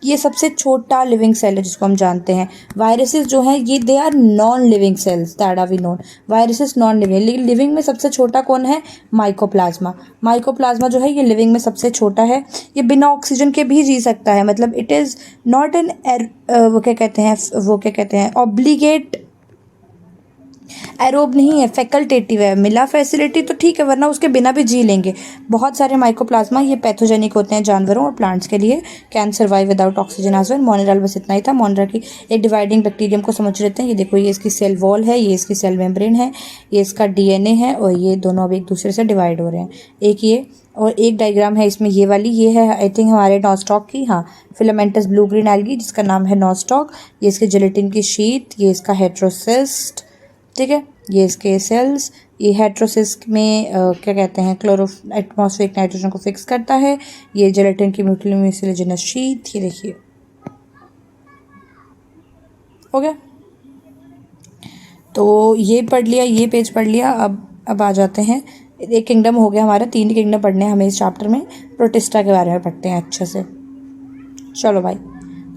A: ये सबसे छोटा लिविंग सेल है जिसको हम जानते हैं। वायरसेस जो हैं ये they are non living cells that are we known. Viruses non living, लेकिन लिविंग में सबसे छोटा कौन है, माइकोप्लाज्मा। माइकोप्लाज्मा जो है ये लिविंग में सबसे छोटा है। ये बिना ऑक्सीजन के भी जी सकता है, मतलब इट इज़ नॉट एन वो क्या कहते हैं ऑब्लिगेट, एरोब नहीं है, फैकल्टेटिव है। मिला फैसिलिटी तो ठीक है, वरना उसके बिना भी जी लेंगे। बहुत सारे माइकोप्लाज्मा ये पैथोजेनिक होते हैं जानवरों और प्लांट्स के लिए, can survive without oxygen as well. मोनोरेल बस इतना ही था। मोनोरेल की एक डिवाइडिंग बैक्टीरियम को समझ लेते हैं। ये देखो, ये इसकी सेल वॉल है, ये इसकी सेल मेम्ब्रेन है, ये इसका डीएनए है, और ये दोनों अब एक दूसरे से डिवाइड हो रहे हैं। एक ये और एक डायग्राम है इसमें, ये वाली ये है आई थिंक हमारे नॉस्टॉक की, हाँ, फिलामेंटस ब्लू ग्रीन एल्गी जिसका नाम है नॉस्टॉक। ये इसके जिलेटिन की शीट, ये इसका हेट्रोसिस्ट। ठीक है, ये इसके सेल्स, ये हेट्रोसिस्ट में क्या कहते हैं एटमॉस्फेरिक नाइट्रोजन को फिक्स करता है। ये जेलेटिन की म्यूसिलेजिनस शीट, ये देखिए, हो गया। तो ये पढ़ लिया, ये पेज पढ़ लिया। अब आ जाते हैं, एक किंगडम हो गया हमारा, 3 किंगडम पढ़ने हैं हमें इस चैप्टर में। प्रोटिस्टा के बारे में पढ़ते हैं अच्छे से। चलो भाई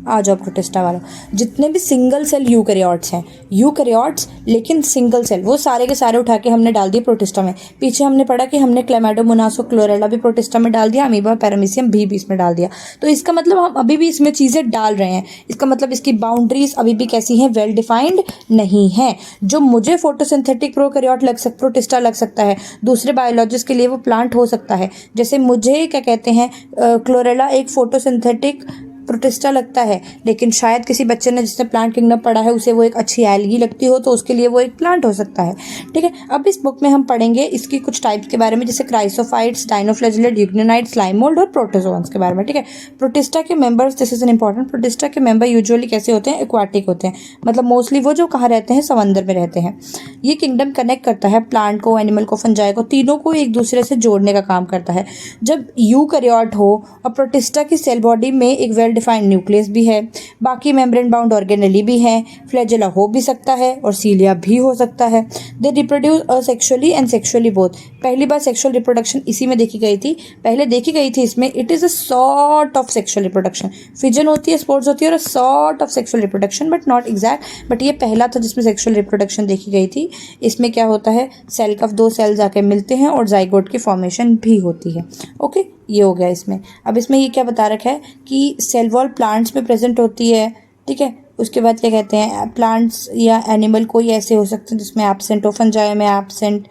A: आ जाओ प्रोटिस्टा वाला। जितने भी सिंगल सेल यूकैरियोट्स हैं, यूकैरियोट्स लेकिन सिंगल सेल, वो सारे के सारे उठा के हमने डाल दिए प्रोटिस्टा में। पीछे हमने पढ़ा कि हमने क्लेमाइडोमोनास और क्लोरेला भी प्रोटिस्टा में डाल दिया, अमीबा पैरामीशियम भी इसमें डाल दिया। तो इसका मतलब हम अभी भी इसमें चीज़ें डाल रहे हैं। इसका मतलब इसकी बाउंड्रीज अभी भी कैसी हैं, वेल डिफाइंड नहीं है। जो मुझे फोटोसिंथेटिक प्रोटिस्टा लग सकता है, दूसरे बायोलॉजिस्ट के लिए वो प्लांट हो सकता है। जैसे मुझे क्या कहते हैं क्लोरेला एक फोटोसिंथेटिक प्रोटिस्टा लगता है, लेकिन शायद किसी बच्चे ने जिसने प्लांट किंगडम पढ़ा है उसे वो एक अच्छी एल्गी लगती हो, तो उसके लिए वो एक प्लांट हो सकता है। ठीक है, अब इस बुक में हम पढ़ेंगे इसकी कुछ टाइप्स के बारे में, जैसे क्राइसोफाइट्स, डाइनोफ्लैजिलेट, यूग्नेनाइट, स्लाइम मोल्ड और प्रोटोजोन्स के बारे में। ठीक है, प्रोटिस्टा के members, this is an important, protista के मेंबर यूजुअली कैसे होते हैं, एक्वाटिक होते हैं, मतलब मोस्टली वो जो कहाँ रहते हैं, समंदर में रहते हैं। ये किंगडम कनेक्ट करता है प्लांट को, एनिमल को, फंजाई को, तीनों को एक दूसरे से जोड़ने का काम करता है। जब यूकैरियोट हो और प्रोटिस्टा की सेल बॉडी में एक वेल डिफाइंड न्यूक्लियस भी है, बाकी मेम्ब्रेन बाउंड ऑर्गेनेली भी हैं, फ्लैजेला हो भी सकता है और सीलिया भी हो सकता है। They reproduce asexually and sexually both. पहली बार सेक्सुअल रिप्रोडक्शन इसी में देखी गई थी, पहले देखी गई थी इसमें। It is a sort of sexual reproduction, fission होती है, स्पोर्ट्स होती है, और sort of sexual reproduction but not exact. But ये पहला था जिसमें सेक्सुअल रिप्रोडक्शन देखी गई थी। इसमें क्या होता है, सेल कफ 2 सेल्स आके मिलते हैं और जाइगोट की फॉर्मेशन भी होती है। ओके, ये हो गया इसमें। अब इसमें ये क्या बता रखा है कि सेल वॉल प्लांट्स में प्रेजेंट होती है। ठीक है, उसके बाद क्या कहते हैं, प्लांट्स या एनिमल कोई ऐसे हो सकते हैं जिसमें एब्सेंट हो, फंजाई में एब्सेंट,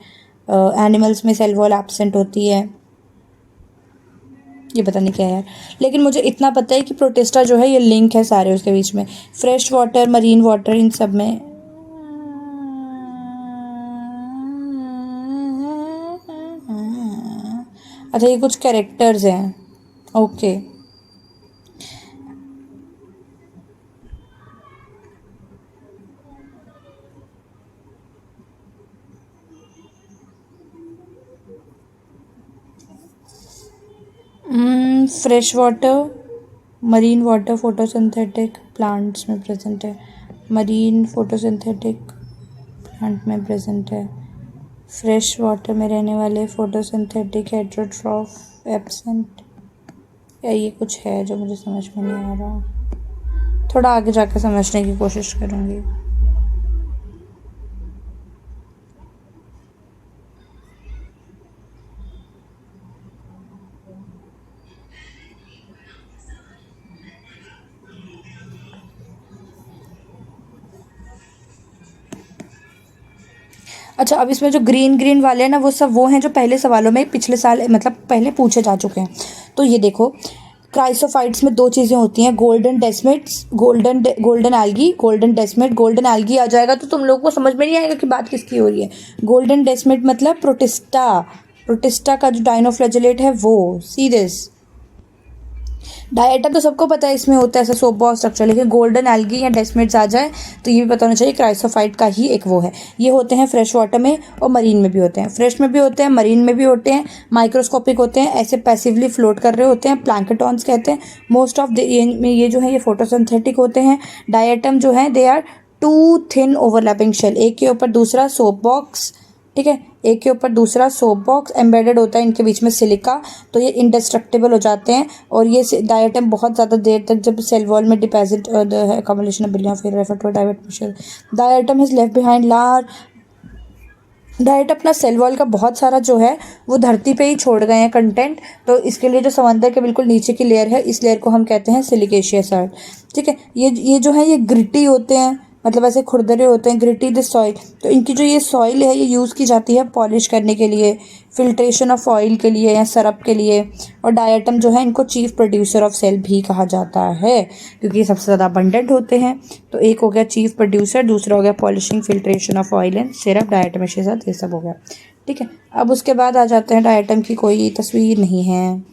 A: एनिमल्स में सेल वॉल एब्सेंट होती है। ये पता नहीं क्या है यार, लेकिन मुझे इतना पता है कि प्रोटिस्टा जो है ये लिंक है सारे उसके बीच में, फ्रेश वाटर, मरीन वाटर, इन सब में। अच्छा, ये कुछ कैरेक्टर्स हैं। Okay, fresh water, marine water photosynthetic plants में प्रेजेंट है, मरीन फोटोसिंथेटिक प्लांट में प्रेजेंट है, फ्रेश वाटर में रहने वाले फोटोसिंथेटिक हेटेरोट्रॉफ एब्सेंट, या ये कुछ है जो मुझे समझ में नहीं आ रहा। थोड़ा आगे जाकर समझने की कोशिश करूँगी। अच्छा, अब इसमें जो ग्रीन वाले हैं ना, वो सब वो हैं जो पहले सवालों में पिछले साल मतलब पहले पूछे जा चुके हैं। तो ये देखो, क्राइसोफाइट्स में 2 चीज़ें होती हैं, golden desmids, golden algae, golden desmid. Golden algae आ जाएगा तो तुम लोगों को समझ में नहीं आएगा कि बात किसकी हो रही है। गोल्डन डेस्मिट मतलब प्रोटिस्टा का जो डाइनोफ्लैजिलेट है वो, सी दिस। डायटम तो सबको पता है इसमें होता है ऐसा सोप बॉल स्ट्रक्चर, लेकिन गोल्डन एल्गी या डेस्मिड्स आ जाए तो ये भी पता होना चाहिए क्राइसोफाइट का ही एक वो है। ये होते हैं फ्रेश वाटर में और मरीन में भी होते हैं, फ्रेश में भी होते हैं, मरीन में भी होते हैं, माइक्रोस्कोपिक होते हैं, ऐसे पैसिवली फ्लोट कर रहे होते हैं, प्लैंकटॉन्स कहते हैं। मोस्ट ऑफ द ये जो है ये फोटोसिंथेटिक होते हैं। डायटम जो है they are two thin overlapping shell, एक के ऊपर दूसरा सोप बॉक्स, ठीक है, एक के ऊपर दूसरा सोप बॉक्स एम्बेडेड होता है, इनके बीच में सिलिका, तो ये इंडेस्ट्रक्टिबल हो जाते हैं। और ये डायटम बहुत ज़्यादा देर तक जब सेल वॉल में डिपॉजिट अकोमोडेशन बिलियन फिर refer to diatom is left behind large. Diatom अपना सेल वॉल का बहुत सारा जो है वो धरती पे ही छोड़ गए हैं कंटेंट, तो इसके लिए जो समंदर के बिल्कुल नीचे की लेयर है इस लेयर को हम कहते हैं सिलिकेशियस अर्थ, ठीक है। ये जो है ये ग्रिटी होते हैं, मतलब ऐसे खुरदरे होते हैं, ग्रिटी द सॉइल। तो इनकी जो ये सॉइल है ये यूज़ की जाती है पॉलिश करने के लिए, फिल्ट्रेशन ऑफ ऑयल के लिए या सरप के लिए। और डायटम जो है इनको चीफ प्रोड्यूसर ऑफ सेल भी कहा जाता है क्योंकि ये सबसे ज़्यादा अबंडेंट होते हैं। तो एक हो गया चीफ प्रोड्यूसर, दूसरा हो गया polishing, filtration of oil and syrup, diatomaceous earth, ये सब हो गया, ठीक है। अब उसके बाद आ जाते हैं डायटम की कोई तस्वीर नहीं है,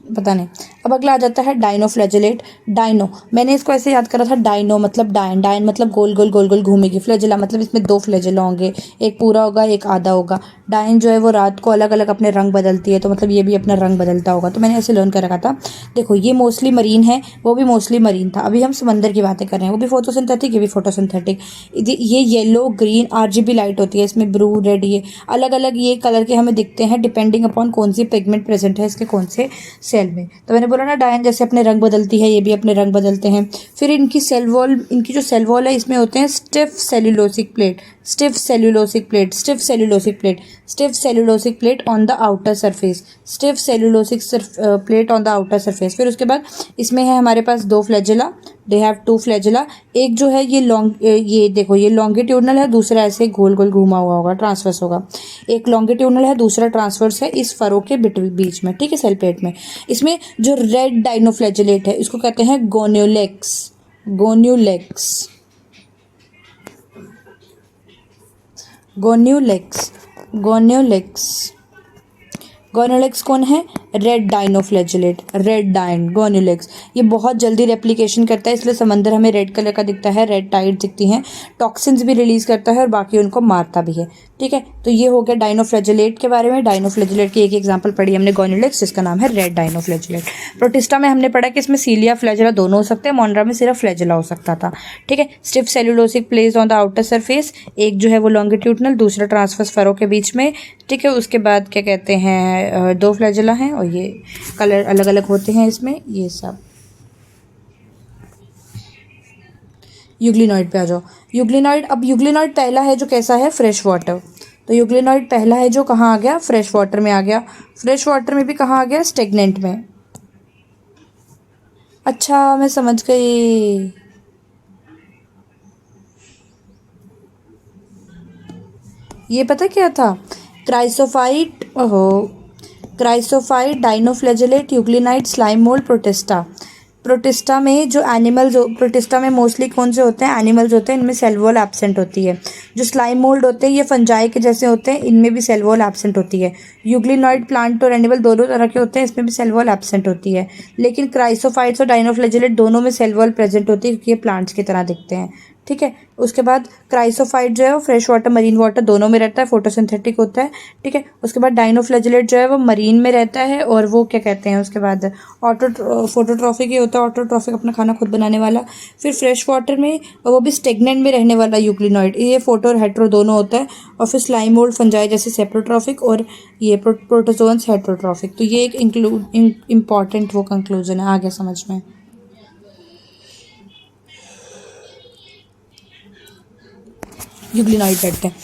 A: पता नहीं। अब अगला आ जाता है डाइनोफ्लैजेलेट। डाइनो मैंने इसको ऐसे याद करा था, डाइनो मतलब डायन, डायन मतलब गोल गोल गोल गोल घूमेगी, फ्लैजेला मतलब इसमें दो फ्लैजेला होंगे, एक पूरा होगा एक आधा होगा। डायन जो है वो रात को अलग अलग अपने रंग बदलती है, तो मतलब ये भी अपना रंग बदलता होगा, तो मैंने ऐसे लर्न कर रखा था। देखो ये मोस्टली मरीन है, वो भी मोस्टली मरीन था, अभी हम समंदर की बातें कर रहे हैं, वो भी फोटोसिंथेटिक, ये भी फोटोसिंथेटिक। ये येलो ग्रीन आरजीबी लाइट होती है इसमें, ब्लू रेड, ये अलग अलग ये कलर के हमें दिखते हैं डिपेंडिंग अपॉन कौन सी पिगमेंट प्रेजेंट है इसके कौन से सेल में। तो मैंने बोला ना डायन जैसे अपने रंग बदलती है, ये भी अपने रंग बदलते हैं। फिर इनकी सेल वॉल, इनकी जो सेल वॉल है इसमें होते हैं stiff cellulosic plate, stiff cellulosic plate, stiff cellulosic plate, stiff cellulosic plate on the outer surface, stiff cellulosic plate on the outer surface. फिर उसके बाद इसमें है हमारे पास दो flagella, they have two flagella. एक जो है ये ये देखो ये लॉन्गिट्यूडनल है, दूसरा ऐसे गोल गोल घूमा हुआ होगा, ट्रांसवर्स होगा। एक लॉन्गिट्यूडनल है, दूसरा ट्रांसवर्स है इस फरो के बीच में, ठीक है, सेल प्लेट में। इसमें जो रेड डाइनोफ्लैजेलेट है इसको कहते हैं गोन्यूलेक्स, गोन्यूलेक्स, गोन्यूलेक्स, गोन्यूलेक्स। गोन्यूलेक्स कौन है? Red dinoflagellate, red dino, Gonyaulax. ये बहुत जल्दी रेप्लिकेशन करता है इसलिए समंदर हमें रेड कलर का दिखता है, रेड टाइड दिखती हैं। टॉक्सिन्स भी रिलीज करता है और बाकी उनको मारता भी है, ठीक है। तो ये हो गया डाइनोफ्लैजेलेट के बारे में। डाइनोफ्लैजेलेट की एक एग्जांपल पढ़ी हमने गोन्यूलेक्स, जिसका नाम है रेड डाइनोफ्लैजेलेट। प्रोटिस्टा में हमने पढ़ा कि इसमें सीलिया फ्लैजेला दोनों हो सकते हैं, मोनरा में सिर्फ फ्लैजेला हो सकता था, ठीक है। Stiff cellulosic place on the outer surface, एक जो है वो लॉन्गिट्यूडनल, दूसरा ट्रांसवर्स फरो के बीच में, ठीक है। उसके बाद क्या कहते हैं दो फ्लैजेला हैं और ये कलर अलग अलग होते हैं इसमें, ये सब। यूग्लिनॉइड पे आ जाओ। यूग्लिनॉइड, अब यूग्लिनॉइड पहला है जो कैसा है, फ्रेश वाटर। तो यूग्लिनॉइड पहला है जो कहाँ आ गया, फ्रेश वाटर में आ गया। फ्रेश वाटर में भी कहाँ आ गया, स्टेगनेंट में। अच्छा मैं समझ गई, ये पता क्या था, क्राइसोफाइट, ओहो, chrysophyte, dinoflagellate, euglenoid, slime mould, Protista. Protista में जो एनिमल्स, प्रोटिस्टा में मोस्टली कौन से होते हैं, एनिमल्स होते हैं, इनमें सेल वॉल एब्सेंट होती है। जो स्लाइम मोल्ड होते हैं ये फंजाई के जैसे होते हैं, इनमें भी सेल वॉल एब्सेंट होती है। यूग्लिनॉइड प्लांट और एनिमल दोनों तरह के होते हैं, इसमें भी सेल वॉल एब्सेंट होती है। लेकिन क्राइसोफाइट्स और डाइनोफ्लैजेलेट दोनों में सेल वॉल प्रेजेंट होती है क्योंकि ये प्लांट्स की तरह दिखते हैं, ठीक है। उसके बाद क्राइसोफाइट जो है वो फ्रेश वाटर मरीन वाटर दोनों में रहता है, फोटोसिंथेटिक होता है, ठीक है। उसके बाद डाइनोफ्लैजेलेट जो है वो मरीन में रहता है और वो क्या कहते हैं उसके बाद फोटोट्रॉफिक ही होता है, ऑटोट्रॉफिक अपना खाना खुद बनाने वाला। फिर फ्रेश वाटर में वो भी स्टेगनेंट में रहने वाला यूग्लिनॉइड, ये फोटो और हेट्रो दोनों होता है। और फिर स्लाइम मोल्ड फंजाई जैसे सेप्रोट्रॉफिक और ये प्रोटोजोन्स हेट्रोट्रॉफिक। तो ये एक इम्पॉर्टेंट वो कंक्लूजन है, आ गया समझ में। यूग्लिनॉइड बैठते हैं।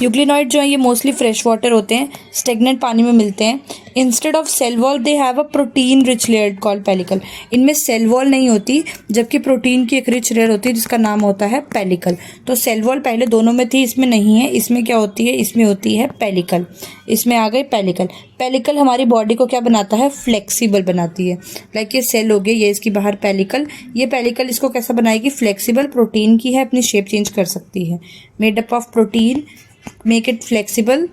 A: यूग्लिनॉइड जो है ये मोस्टली फ्रेश वाटर होते हैं, स्टेगनेंट पानी में मिलते हैं। Instead of cell wall they have a protein rich layer called pellicle. इनमें सेल वॉल नहीं होती जबकि प्रोटीन की एक रिच लेयर होती है जिसका नाम होता है पेलिकल। तो सेल वॉल पहले दोनों में थी, इसमें नहीं है। इसमें क्या होती है, इसमें होती है पेलिकल, इसमें आ गई पेलिकल। पेलिकल हमारी बॉडी को क्या बनाता है, फ्लेक्सिबल बनाती है। लाइक ये सेल हो गया, ये इसकी बाहर पेलिकल, ये पेलिकल इसको कैसा बनाएगी, फ्लेक्सिबल, प्रोटीन की है, अपनी शेप चेंज कर सकती है। Made up of protein, make it flexible.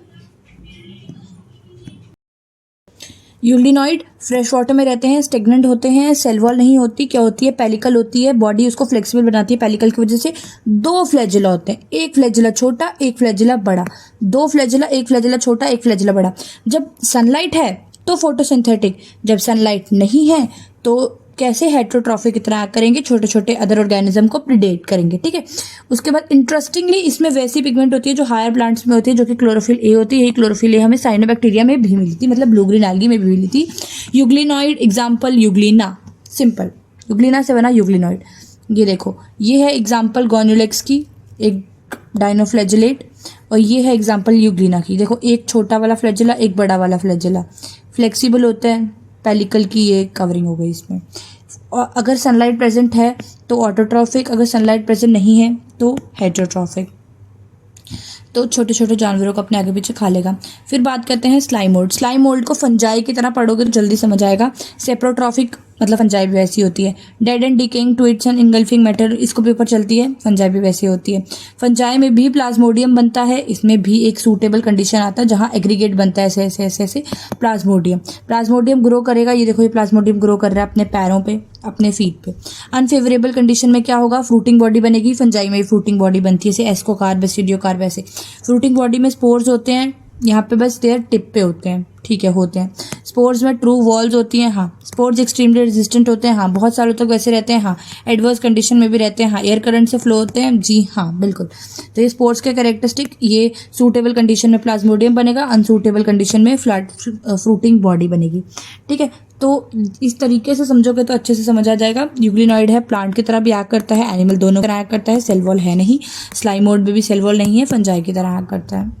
A: Euglenoid fresh water में रहते हैं, स्टेगनेंट होते हैं, सेल वॉल नहीं होती, क्या होती है, पेलिकल होती है, बॉडी उसको फ्लेक्सिबल बनाती है। पेलिकल की वजह से दो फ्लैजिला होते हैं, एक फ्लैजिला छोटा एक फ्लैजिला बड़ा, दो फ्लैजिला, एक फ्लैजिला छोटा एक फ्लैजिला बड़ा। जब सनलाइट है तो फोटोसिंथेटिक, जब सनलाइट नहीं है तो कैसे हेट्रोट्रॉफिक की तरह करेंगे, छोटे छोटे अदर ऑर्गेनिज्म को प्रिडेट करेंगे। ठीक है, उसके बाद इंटरेस्टिंगली इसमें वैसी पिगमेंट होती है जो हायर प्लांट्स में होती है, जो कि क्लोरोफिल ए होती है। यही क्लोरोफिल ए हमें साइनोबैक्टीरिया में भी मिली थी, मतलब ब्लू ग्रीन एल्गी में भी मिली थी। Euglenoid example Euglena, simple Euglena से बना यूग्लिनॉइड। ये देखो, ये है एग्जाम्पल गोन्यूलेक्स की, एक डाइनोफ्लैजिलेट, और ये है एग्जाम्पल यूग्लिना की। देखो, एक छोटा वाला फ्लैजिला, एक बड़ा वाला फ्लैजिला, फ्लेक्सिबल होता है, पेलिकल की ये कवरिंग हो गई इसमें। और अगर सनलाइट प्रेजेंट है तो ऑटोट्रॉफिक, अगर सनलाइट प्रेजेंट नहीं है तो हेट्रोट्रॉफिक। तो छोटे छोटे जानवरों को अपने आगे पीछे खा लेगा। फिर बात करते हैं स्लाइम मोल्ड। स्लाइम मोल्ड को फंजाई की तरह पढ़ोगे तो जल्दी समझ आएगा। सेप्रोट्रॉफिक मतलब फंजाई भी वैसी होती है। Dead and decaying tweets and engulfing matter, इसको भी ऊपर चलती है, फंजाई भी वैसी होती है। फंजाई में भी प्लाज्मोडियम बनता है, इसमें भी एक सूटेबल कंडीशन आता है जहाँ एग्रीगेट बनता है, ऐसे ऐसे ऐसे ऐसे प्लाज्मोडियम। प्लाज्मोडियम ग्रो करेगा, ये देखो ये प्लाज्मोडियम ग्रो कर रहा है अपने पैरों पे, अपने फीट पे। अनफेवरेबल कंडीशन में क्या होगा, फ्रूटिंग बॉडी बनेगी। फंजाई में भी फ्रूटिंग बॉडी बनती है, जैसे एस्कोकार्प, बेसिडियोकार्प। ऐसे फ्रूटिंग बॉडी में स्पोर्स होते हैं, यहाँ पे बस देयर टिप पे होते हैं, ठीक है, होते हैं। स्पोर्स में ट्रू वॉल्स होती हैं, हाँ। स्पोर्स एक्सट्रीमली रेजिस्टेंट होते हैं, हाँ, बहुत सालों तक वैसे रहते हैं, हाँ। एडवर्स कंडीशन में भी रहते हैं, हाँ। एयर करंट से फ्लो होते हैं, जी हाँ, बिल्कुल। तो ये स्पोर्स के कैरेक्टरिस्टिक, ये सूटेबल कंडीशन में प्लाज्मोडियम बनेगा, अनसूटेबल कंडीशन में फ्लैट फ्रूटिंग बॉडी बनेगी। ठीक है, तो इस तरीके से समझोगे तो अच्छे से समझ आ जाएगा। यूग्लिनॉइड है, प्लांट की तरह भी एक्ट करता है, एनिमल दोनों की तरह एक्ट करता है, सेल वॉल है नहीं। स्लाइम मोड में भी सेल वॉल नहीं है, फंजाई की तरह एक्ट करता है।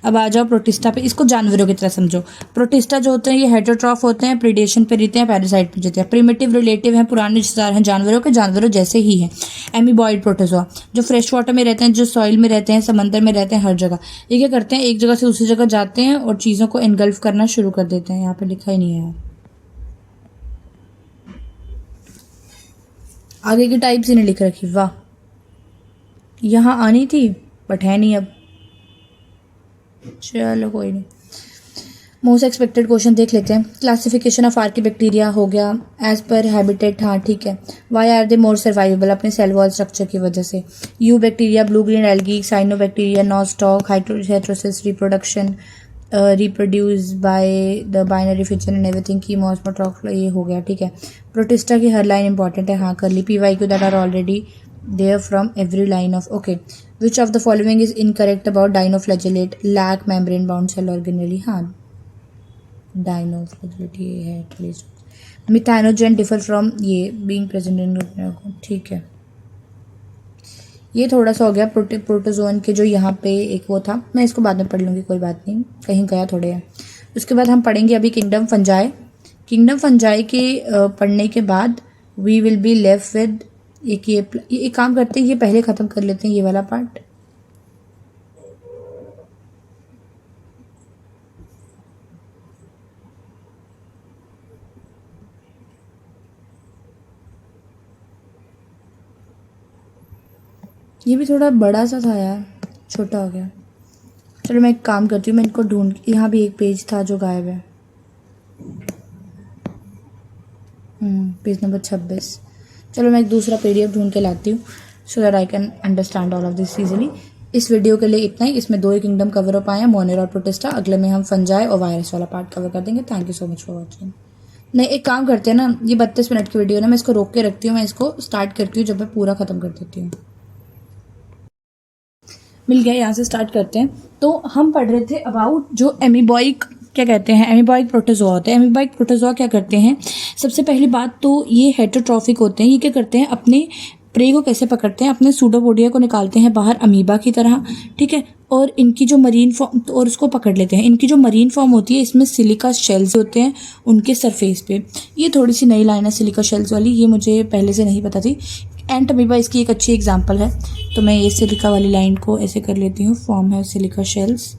A: अब आ जाओ प्रोटिस्टा पे, इसको जानवरों की तरह समझो। प्रोटिस्टा जो होते हैं ये हेटरोट्रॉफ होते हैं, प्रीडेशन पे रहते हैं, पैरासाइट पे रहते हैं। प्रिमिटिव रिलेटिव हैं, पुराने रिश्तेदार हैं जानवरों के, जानवरों जैसे ही हैं। एमीबॉइड प्रोटोजोआ जो फ्रेश वाटर में रहते हैं, जो सॉइल में रहते हैं, समंदर में रहते हैं, हर जगह। ये क्या करते हैं, एक जगह से दूसरी जगह जाते हैं और चीज़ों को एनगल्फ करना शुरू कर देते हैं। यहाँ पे लिखा ही नहीं है, आगे की टाइप्स ही नहीं लिख रखी, वाह। यहाँ आनी थी बट है नहीं अब, चलो कोई नहीं। मोस्ट एक्सपेक्टेड क्वेश्चन देख लेते हैं। क्लासिफिकेशन ऑफ आर्किबैक्टीरिया हो गया, एज पर हैबिटेट, हाँ ठीक है। Why are they more survivable, अपने सेल वॉल स्ट्रक्चर की वजह से। Eubacteria, blue green algae, cyanobacteria, Nostoc, heterocyst, reproduction, reproduce by the binary fission and everything की मॉस्मोट्रॉक, ये हो गया, ठीक है। प्रोटिस्टा की हर लाइन इंपॉर्टेंट है, हाँ कर ली। PYQ that are already there from every line of, okay, which of the following is incorrect about dinoflagellate, lack membrane bound cell organelle, हाँ dinoflagellate ये है at least। Methanogen differ from ये being present in, ठीक है। ये थोड़ा सा हो गया प्रोटोजोन के, जो यहाँ पे एक वो था, मैं इसको बाद में पढ़ लूँगी, कोई बात नहीं, कहीं गया थोड़े है। उसके बाद हम पढ़ेंगे अभी किंगडम फंजाई। किंगडम फंजाई के पढ़ने के बाद we will be left with एक काम करते हैं, ये पहले ख़त्म कर लेते हैं ये वाला पार्ट। ये भी थोड़ा बड़ा सा था यार, छोटा हो गया। चलो मैं एक काम करती हूँ, मैं इनको ढूंढ, यहाँ भी एक पेज था जो गायब है, पेज नंबर 26। चलो मैं एक दूसरा PDF ढूंढ के लाती हूँ, so that I can understand all of this easily. इस वीडियो के लिए इतना ही। इसमें 2 किंगडम कवर हो पाए हैं, मोनेर और प्रोटिस्टा। अगले में हम फंजाई और वायरस वाला पार्ट कवर कर देंगे। Thank you so much for watching. नहीं, एक काम करते हैं ना, ये 32 मिनट की वीडियो ना, मैं इसको रोक के रखती हूँ, मैं इसको स्टार्ट करती हूँ जब मैं पूरा ख़त्म कर देती हूँ। मिल गया, यहाँ से स्टार्ट करते हैं। तो हम पढ़ रहे थे अबाउट जो एमीबॉइक, क्या कहते हैं, एमीबॉइक प्रोटोजोआ होते हैं। एमीबॉइक प्रोटोजोआ क्या करते हैं, सबसे पहली बात तो ये हेटरोट्रॉफिक होते हैं। ये क्या करते हैं, अपने प्रे को कैसे पकड़ते हैं, अपने सूडोपोडिया को निकालते हैं बाहर अमीबा की तरह, ठीक है। और इनकी जो मरीन फॉर्म, और उसको पकड़ लेते हैं। इनकी जो मरीन फॉर्म होती है, इसमें सिलिका शेल्स होते हैं उनके सरफेस पे। ये थोड़ी सी नई लाइन है सिलिका शेल्स वाली, ये मुझे पहले से नहीं पता थी। एंट अमीबा इसकी एक अच्छी एग्जाम्पल है, तो मैं ये सिलिका वाली लाइन को ऐसे कर लेती हूँ। फॉर्म है silica shells,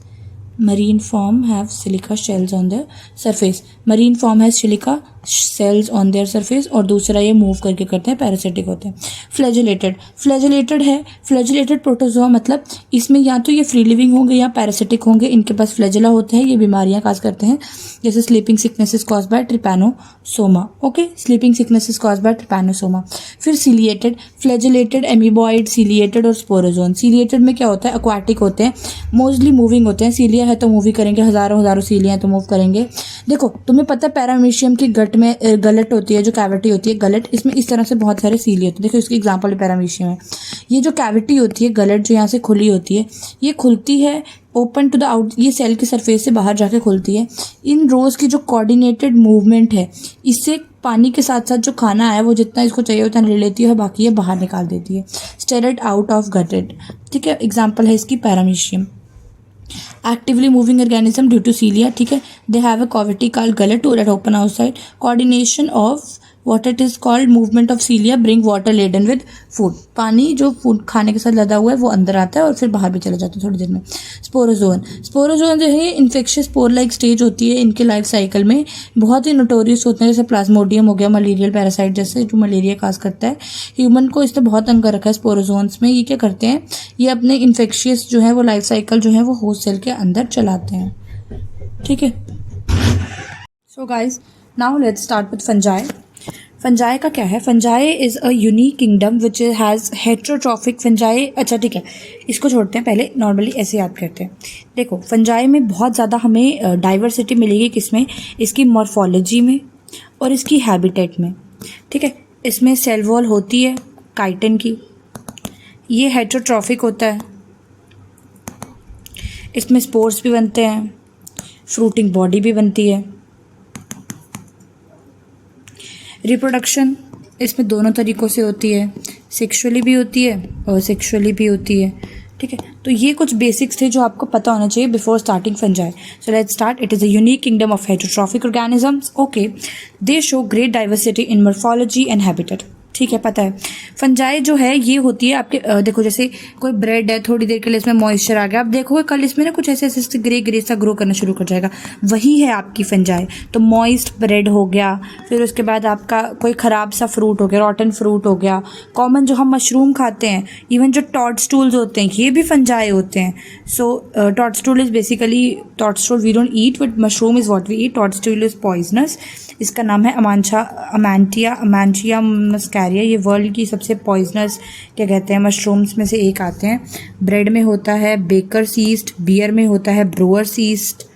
A: marine form have silica shells on the surface, marine form has silica cells on their surface, और दूसरा ये मूव करके करते हैं, पैरासिटिक होते हैं। फ्लैजिलेटेड है, फ्लैजिलेटेड प्रोटोजोआ मतलब इसमें या तो ये फ्री लिविंग होंगे या पैरासिटिक होंगे, इनके पास फ्लैजिला होते हैं, ये बीमारियां काज करते हैं, जैसे sleeping sickness is caused by Trypanosoma. Okay, sleeping sickness is caused by Trypanosoma. फिर सीलिएटेड, फ्लैजिलेटेड, एमीबॉइड, सीलिएटेड और स्पोरोजोन। सीलिएटेड में क्या होता है, एक्वाटिक होते हैं, मोस्टली मूविंग होते हैं, सीलिया है तो मूवी करेंगे, हजारों सीलिया हैं तो मूव करेंगे। देखो तुम्हें पता है पैरामीशियम की गट में गलट होती है, जो कैविटी होती है गलट, इसमें इस तरह से बहुत सारे सीलिया होते हैं। देखो इसकी एग्जांपल पैरामीशियम है। ये जो कैविटी होती है गलट जो यहाँ से खुली होती है, ये खुलती है ओपन टू द आउट, ये सेल के सरफेस से बाहर जाके खुलती है। इन रोज की जो कोऑर्डिनेटेड मूवमेंट है, इससे पानी के साथ साथ जो खाना है वो जितना इसको चाहिए उतना ले लेती है और बाकी ये बाहर निकाल देती है, स्टेरड आउट ऑफ गटेड। ठीक है, एग्जाम्पल है इसकी Paramecium. Actively moving organism due to cilia, ठीक है, they have a cavity called gullet to that open outside, coordination of what it is called movement of cilia bring water laden with food, पानी जो food खाने के साथ लदा हुआ है वो अंदर आता है और फिर बाहर भी चला जाता है थोड़ी देर में। स्पोरोजोन जो है इंफेक्शियस स्पोर लाइक स्टेज होती है इनके लाइफ साइकिल में, बहुत ही नोटोरियस होते हैं, जैसे प्लाज्मोडियम हो गया, मलेरियल पैरासाइट जैसे जो मलेरिया काज करता है। ह्यूमन को इसने बहुत तंग कर रखा है स्पोरोजोन्स में। ये क्या करते हैं, ये अपने इन्फेक्शियस जो है वो लाइफ साइकिल जो है वो होस्ट सेल के अंदर चलाते हैं। ठीक है, so guys now let's start with fungi. Fungi का क्या है, fungi is a unique kingdom which has heterotrophic fungi. अच्छा ठीक है, इसको छोड़ते हैं, पहले नॉर्मली ऐसे याद करते हैं। देखो फंजाई में बहुत ज़्यादा हमें डाइवर्सिटी मिलेगी, किसमें, इसकी मॉर्फोलॉजी में और इसकी हैबिटेट में। ठीक है, इसमें सेल वॉल होती है काइटिन की, ये हेट्रोट्रॉफिक होता है, इसमें स्पोर्स भी बनते हैं, फ्रूटिंग बॉडी भी बनती है। रिप्रोडक्शन इसमें दोनों तरीक़ों से होती है, सेक्सुअली भी होती है और सेक्सुअली भी होती है। ठीक है, तो ये कुछ बेसिक्स थे जो आपको पता होना चाहिए before starting fungi. So let's start. It is a unique kingdom of heterotrophic organisms. Okay, they show great diversity in morphology and habitat. ठीक है, पता है। फंजाई जो है ये होती है आपके देखो जैसे कोई ब्रेड है, थोड़ी देर के लिए इसमें मॉइस्चर आ गया, आप देखोगे कल इसमें ना कुछ ऐसे ऐसे ग्रे सा ग्रो करना शुरू कर जाएगा, वही है आपकी फंजाई। तो मॉइस्ट ब्रेड हो गया, फिर उसके बाद आपका कोई ख़राब सा फ्रूट हो गया, रॉटन फ्रूट हो गया, कॉमन जो हम मशरूम खाते हैं, इवन जो टॉडस्टूल्स होते हैं ये भी फंजाई होते हैं। So toadstool is basically, toadstool we don't eat but mushroom is what we eat. Toadstool is poisonous, इसका नाम है अमांटिया मस्कैरिया। ये वर्ल्ड की सबसे पॉइजनस क्या कहते हैं मशरूम्स में से एक आते हैं। ब्रेड में होता है बेकर्स यीस्ट, बियर में होता है ब्रूअर्स यीस्ट।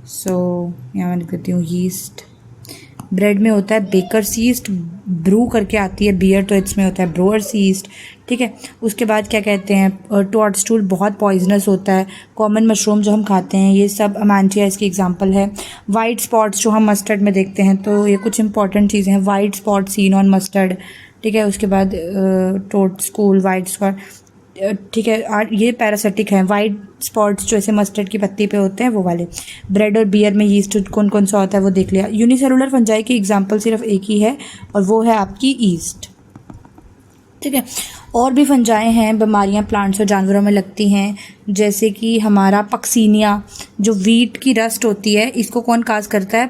A: सो यहाँ मैं कहती हूँ यीस्ट, ब्रेड में होता है बेकर्स यीस्ट, ब्रू करके आती है बियर तो इसमें होता है ब्रूअर्स यीस्ट। ठीक है, उसके बाद क्या कहते हैं टॉडस्टूल बहुत पॉइजनस होता है। कॉमन मशरूम जो हम खाते हैं ये सब अमांटिया इसकी एग्जांपल है। वाइट स्पॉट्स जो हम मस्टर्ड में देखते हैं, तो ये कुछ इंपॉर्टेंट चीज़ें हैं, white spot seen on mustard. ठीक है, उसके बाद टॉडस्टूल वाइट स्पॉट। ठीक है, ये पैरासिटिक हैं, वाइट स्पॉट्स जो ऐसे मस्टर्ड की पत्ती पे होते हैं वो वाले। ब्रेड और बियर में यीस्ट कौन कौन सा होता है वो देख लिया। यूनिसेलुलर फंजाई की एग्जांपल सिर्फ एक ही है और वो है आपकी ईस्ट। ठीक है, और भी फंजाई हैं, बीमारियां प्लांट्स और जानवरों में लगती हैं, जैसे कि हमारा पक्सीनिया, जो वीट की रस्ट होती है इसको कौन काज करता है,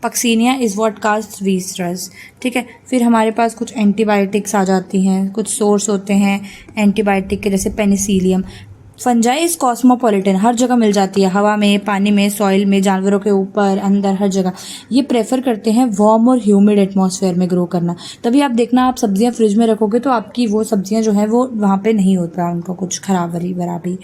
A: Puccinia is what cause wheat rust. ठीक है, फिर हमारे पास कुछ एंटीबायोटिक्स आ जाती हैं, कुछ सोर्स होते हैं एंटीबायोटिक के, जैसे पेनिसिलियम। फंजाई इज़ कॉस्मोपॉलिटन, हर जगह मिल जाती है, हवा में, पानी में, सॉइल में, जानवरों के ऊपर, अंदर, हर जगह। ये प्रेफर करते हैं वार्म और ह्यूमिड एटमॉस्फेयर में ग्रो करना। तभी आप देखना, आप सब्जियां फ्रिज में रखोगे तो आपकी वो सब्जियां जो है वो वहाँ पे नहीं होता उनको कुछ खराब वराबी।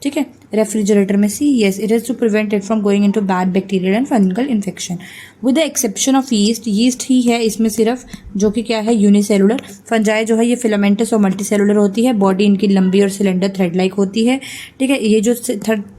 A: ठीक है, रेफ्रिजरेटर में see, yes, it is to prevent it from going into bad bacterial and fungal infection with the exception of yeast ही है इसमें सिर्फ, जो कि क्या है यूनिसेलुलर। फंजाई जो है ये फिलामेंटस और मल्टीसेलुलर होती है, बॉडी इनकी लंबी और सिलेंडर थ्रेड लाइक होती है। ठीक है, ये जो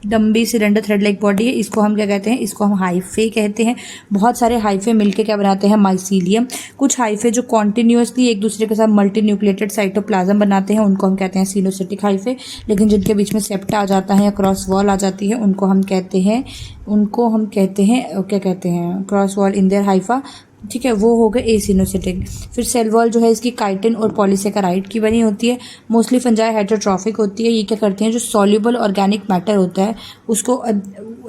A: लंबी सिलेंडर थ्रेड लाइक बॉडी है इसको हम क्या कहते हैं, इसको हम हाइफे कहते हैं। बहुत सारे हाइफे मिलकर क्या बनाते हैं, माइसीलियम। कुछ हाइफे जो कॉन्टिन्यूसली एक दूसरे के साथ मल्टी न्यूक्लिएटेड साइटोप्लाज्म बनाते हैं उनको हम कहते हैं सिनोसिटिक हाइफे, लेकिन जिनके बीच में सेप्टा आ जाता है या क्रॉस वॉल आ जाती है उनको हम कहते हैं क्या कहते हैं, cross wall in their Haifa ठीक है, वो हो गए एसिनोसिटिक। फिर सेल वॉल जो है इसकी काइटिन और पॉलीसेकेराइड की बनी होती है। मोस्टली फंजाई हेटेरोट्रॉफिक होती है। ये क्या करते हैं, जो सॉल्युबल ऑर्गेनिक मैटर होता है उसको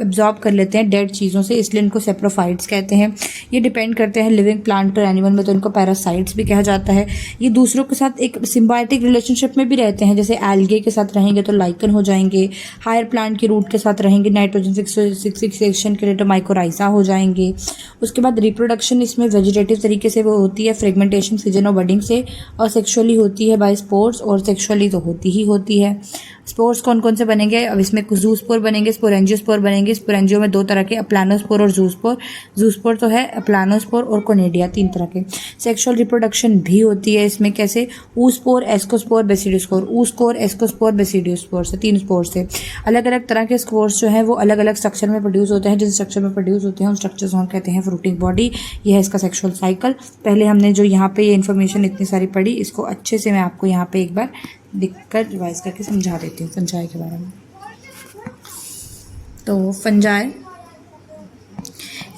A: एब्जॉर्ब कर लेते हैं डेड चीज़ों से, इसलिए इनको सेप्रोफाइट्स कहते हैं। ये डिपेंड करते हैं लिविंग प्लांट और एनिमल में, तो इनको पैरासाइट्स भी कहा जाता है। ये दूसरों के साथ एक सिम्बायोटिक रिलेशनशिप में भी रहते हैं, जैसे एल्गे के साथ रहेंगे तो लाइकन हो जाएंगे, हायर प्लांट के रूट के साथ रहेंगे नाइट्रोजन फिक्सेशन के लिए तो माइकोराइजा हो जाएंगे। उसके बाद रिप्रोडक्शन इसमें वेजिटेटिव तरीके से वो होती है, फ्रेगमेंटेशन फिजन और बडिंग से, और सेक्सुअली होती है बाय स्पोर्स, और सेक्सुअली तो होती ही होती है। स्पोर्स कौन कौन से बनेंगे, अब इसमें कुछ जूस्पोर बनेंगे, स्पोरेंजियोस्पोर बनेंगे। स्पोरेंजियो में दो तरह के, अप्लानोस्पोर और जूस्पोर। जूस्पोर तो है अप्लानोस्पोर और कोनेडिया, तीन तरह के। सेक्सुअल रिप्रोडक्शन भी होती है इसमें, कैसे, ऊस्पोर, एस्कोस्पोर, बेसिडियोस्पोर। ऊस्पोर, एस्कोस्पोर, बेसिडियोस्पोर से, तीन स्पोर से। अलग अलग तरह के स्पोर्स जो हैं वो अलग अलग स्ट्रक्चर में प्रोड्यूस होते हैं। जिस स्ट्रक्चर में प्रोड्यूस होते हैं उन स्ट्रक्चर्स हम कहते हैं फ्रूटिंग बॉडी। यह है इसका सेक्सुअल साइकिल। पहले हमने जो यहाँ पे ये इन्फॉर्मेशन इतनी सारी पढ़ी, इसको अच्छे से मैं आपको यहाँ पे एक बार लिखकर रिवाइज करके समझा देती हूँ फंजाई के बारे में। तो फंजाई,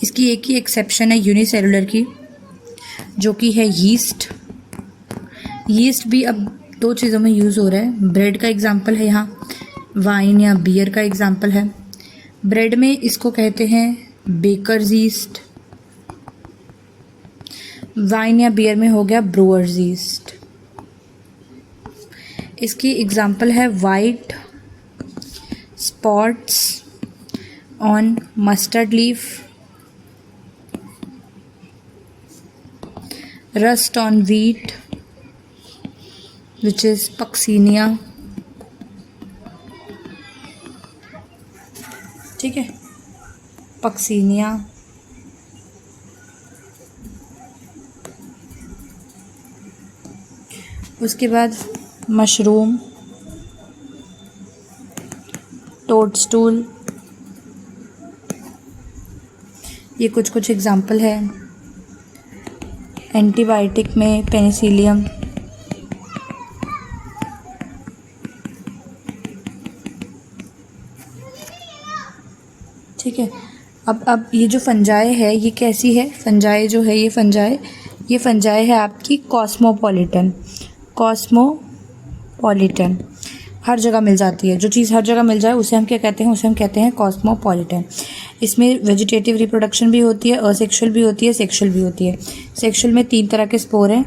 A: इसकी एक ही एक्सेप्शन है यूनिसेलुलर की, जो कि है यीस्ट। यीस्ट भी अब दो चीज़ों में यूज़ हो रहा है। ब्रेड का एग्जांपल है यहाँ, वाइन या बियर का एग्जांपल है। ब्रेड में इसको कहते हैं बेकर्स यीस्ट, वाइन या बियर में हो गया ब्रूअर्स यीस्ट। इसकी एग्जांपल है white spots on mustard leaf, rust on wheat which is Puccinia. ठीक है, पक्सीनिया। उसके बाद मशरूम, टोडस्टूल, ये कुछ कुछ एग्जाम्पल है। एंटीबायोटिक में पेनिसिलियम। ठीक है, अब ये जो फंजाई है ये कैसी है, फंजाई जो है ये फंजाई है आपकी कॉस्मोपॉलिटन। कॉस्मोपॉलिटन हर जगह मिल जाती है, जो चीज़ हर जगह मिल जाए उसे हम क्या कहते हैं, उसे हम कहते हैं कॉस्मोपॉलिटन। इसमें वेजिटेटिव रिप्रोडक्शन भी होती है, असेक्सुअल भी होती है, सेक्सुअल भी होती है। सेक्सुअल में तीन तरह के स्पोर हैं,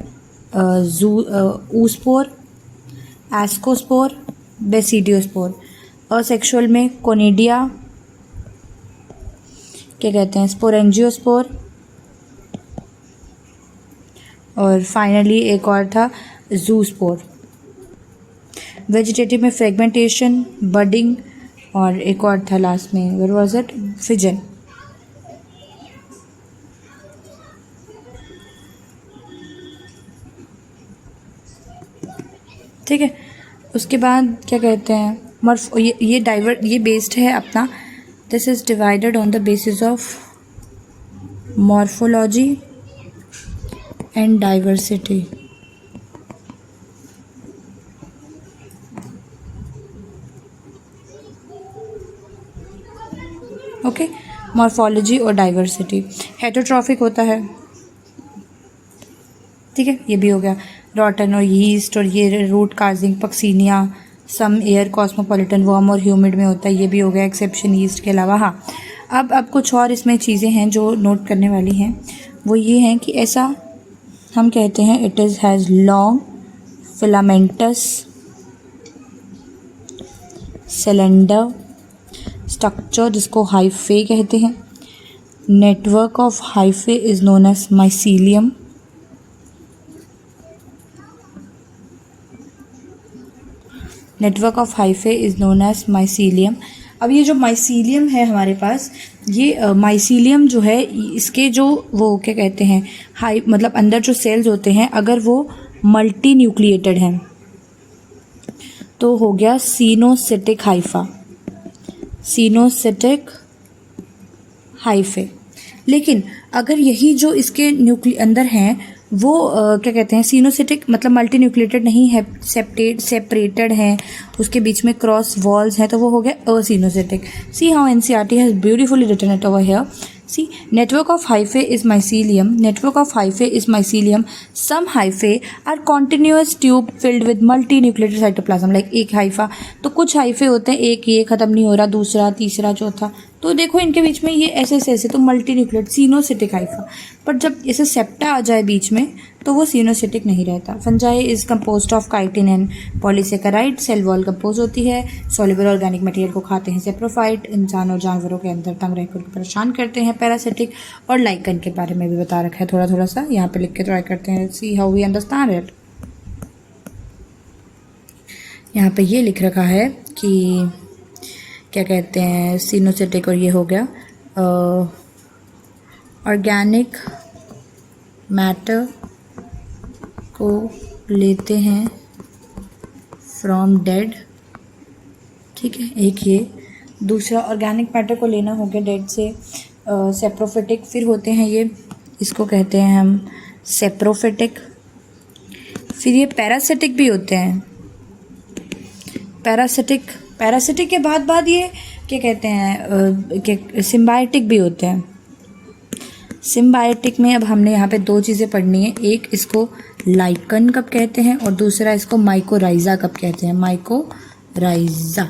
A: ऊस्पोर, एस्कोस्पोर, बेसिडियोस्पोर। असेक्सुअल में कोनिडिया, क्या कहते हैं, स्पोरेंजियोस्पोर, और फाइनली एक और था जूस्पोर। वेजिटेटिव में फ्रेगमेंटेशन, बडिंग, और एक और था लास्ट में, वेयर वाज इट, फिजन। ठीक है, उसके बाद क्या कहते हैं, ये बेस्ड है अपना, this is divided on the basis of morphology and diversity. Okay, morphology और डाइवर्सिटी। हेटेरोट्रॉफिक होता है, ठीक है, ये भी हो गया। रॉटन और यीस्ट, और ये रूट काजिंग, पक्सीनिया, सम एयर, कॉस्मोपॉलिटन, वार्म और ह्यूमिड में होता है, ये भी हो गया एक्सेप्शन यीस्ट के अलावा। हाँ, अब कुछ और इसमें चीज़ें हैं जो नोट करने वाली हैं, वो ये हैं कि ऐसा हम कहते हैं it is has long filamentous cylinder structure, जिसको हाइफे कहते हैं। Network of hyphae is known as mycelium. Network of hyphae is known as mycelium. अब ये जो माइसीलियम है हमारे पास, ये माइसीलियम जो है इसके जो वो क्या कहते हैं, मतलब अंदर जो सेल्स होते हैं अगर वो मल्टी न्यूक्लिएटेड हैं तो हो गया सिनोसिटिक हाइफा, सिनोसिटिक हाइफे। लेकिन अगर यही जो इसके अंदर हैं वो क्या कहते हैं, सिनोसिटिक मतलब मल्टी न्यूक्लिएटेड नहीं है, सेपरेटेड हैं, उसके बीच में क्रॉस वॉल्स हैं, तो वो हो गया असिनोसिटिक। See how NCERT has beautifully written it over here. See network of hyphae is mycelium, network of hyphae is mycelium, some hyphae are continuous tube filled with multinucleated cytoplasm, like एक hypha, तो कुछ hyphae होते हैं, एक ये ख़त्म नहीं हो रहा, दूसरा, तीसरा, चौथा, तो देखो इनके बीच में ये ऐसे तो मल्टी न्यूक्लिएट सिनोसिटिक हाइफा, पर जब ऐसे सेप्टा आ जाए बीच में तो वो सिनोसिटिक नहीं रहता। Fungi is composed of chitin and polysaccharide, cell wall compose होती है, सॉल्युबल ऑर्गेनिक मटेरियल को खाते हैं सेप्रोफाइट, इंसान और जानवरों के अंदर तंग रहकर उनको परेशान करते हैं पैरासिटिक, और लाइकन के बारे में भी बता रखा है थोड़ा सा, यहाँ पे लिख के ट्राई करते हैं, see how we understand it. यहाँ पे ये लिख रखा है कि क्या कहते हैं, सिनोसिटिक, और ये हो गया ऑर्गेनिक मैटर को लेते हैं फ्रॉम डेड, ठीक है, एक ये, दूसरा ऑर्गेनिक मैटर को लेना हो गया डेड से, सेप्रोफिटिक, फिर होते हैं ये, इसको कहते हैं हम सेप्रोफिटिक, फिर ये पैरासिटिक भी होते हैं, पैरासिटिक के बाद ये क्या कहते हैं, सिम्बायोटिक भी होते हैं। सिम्बायोटिक में अब हमने यहाँ पे दो चीज़ें पढ़नी है, एक इसको लाइकन कब कहते हैं और दूसरा इसको माइकोराइजा कब कहते हैं, माइकोराइजा।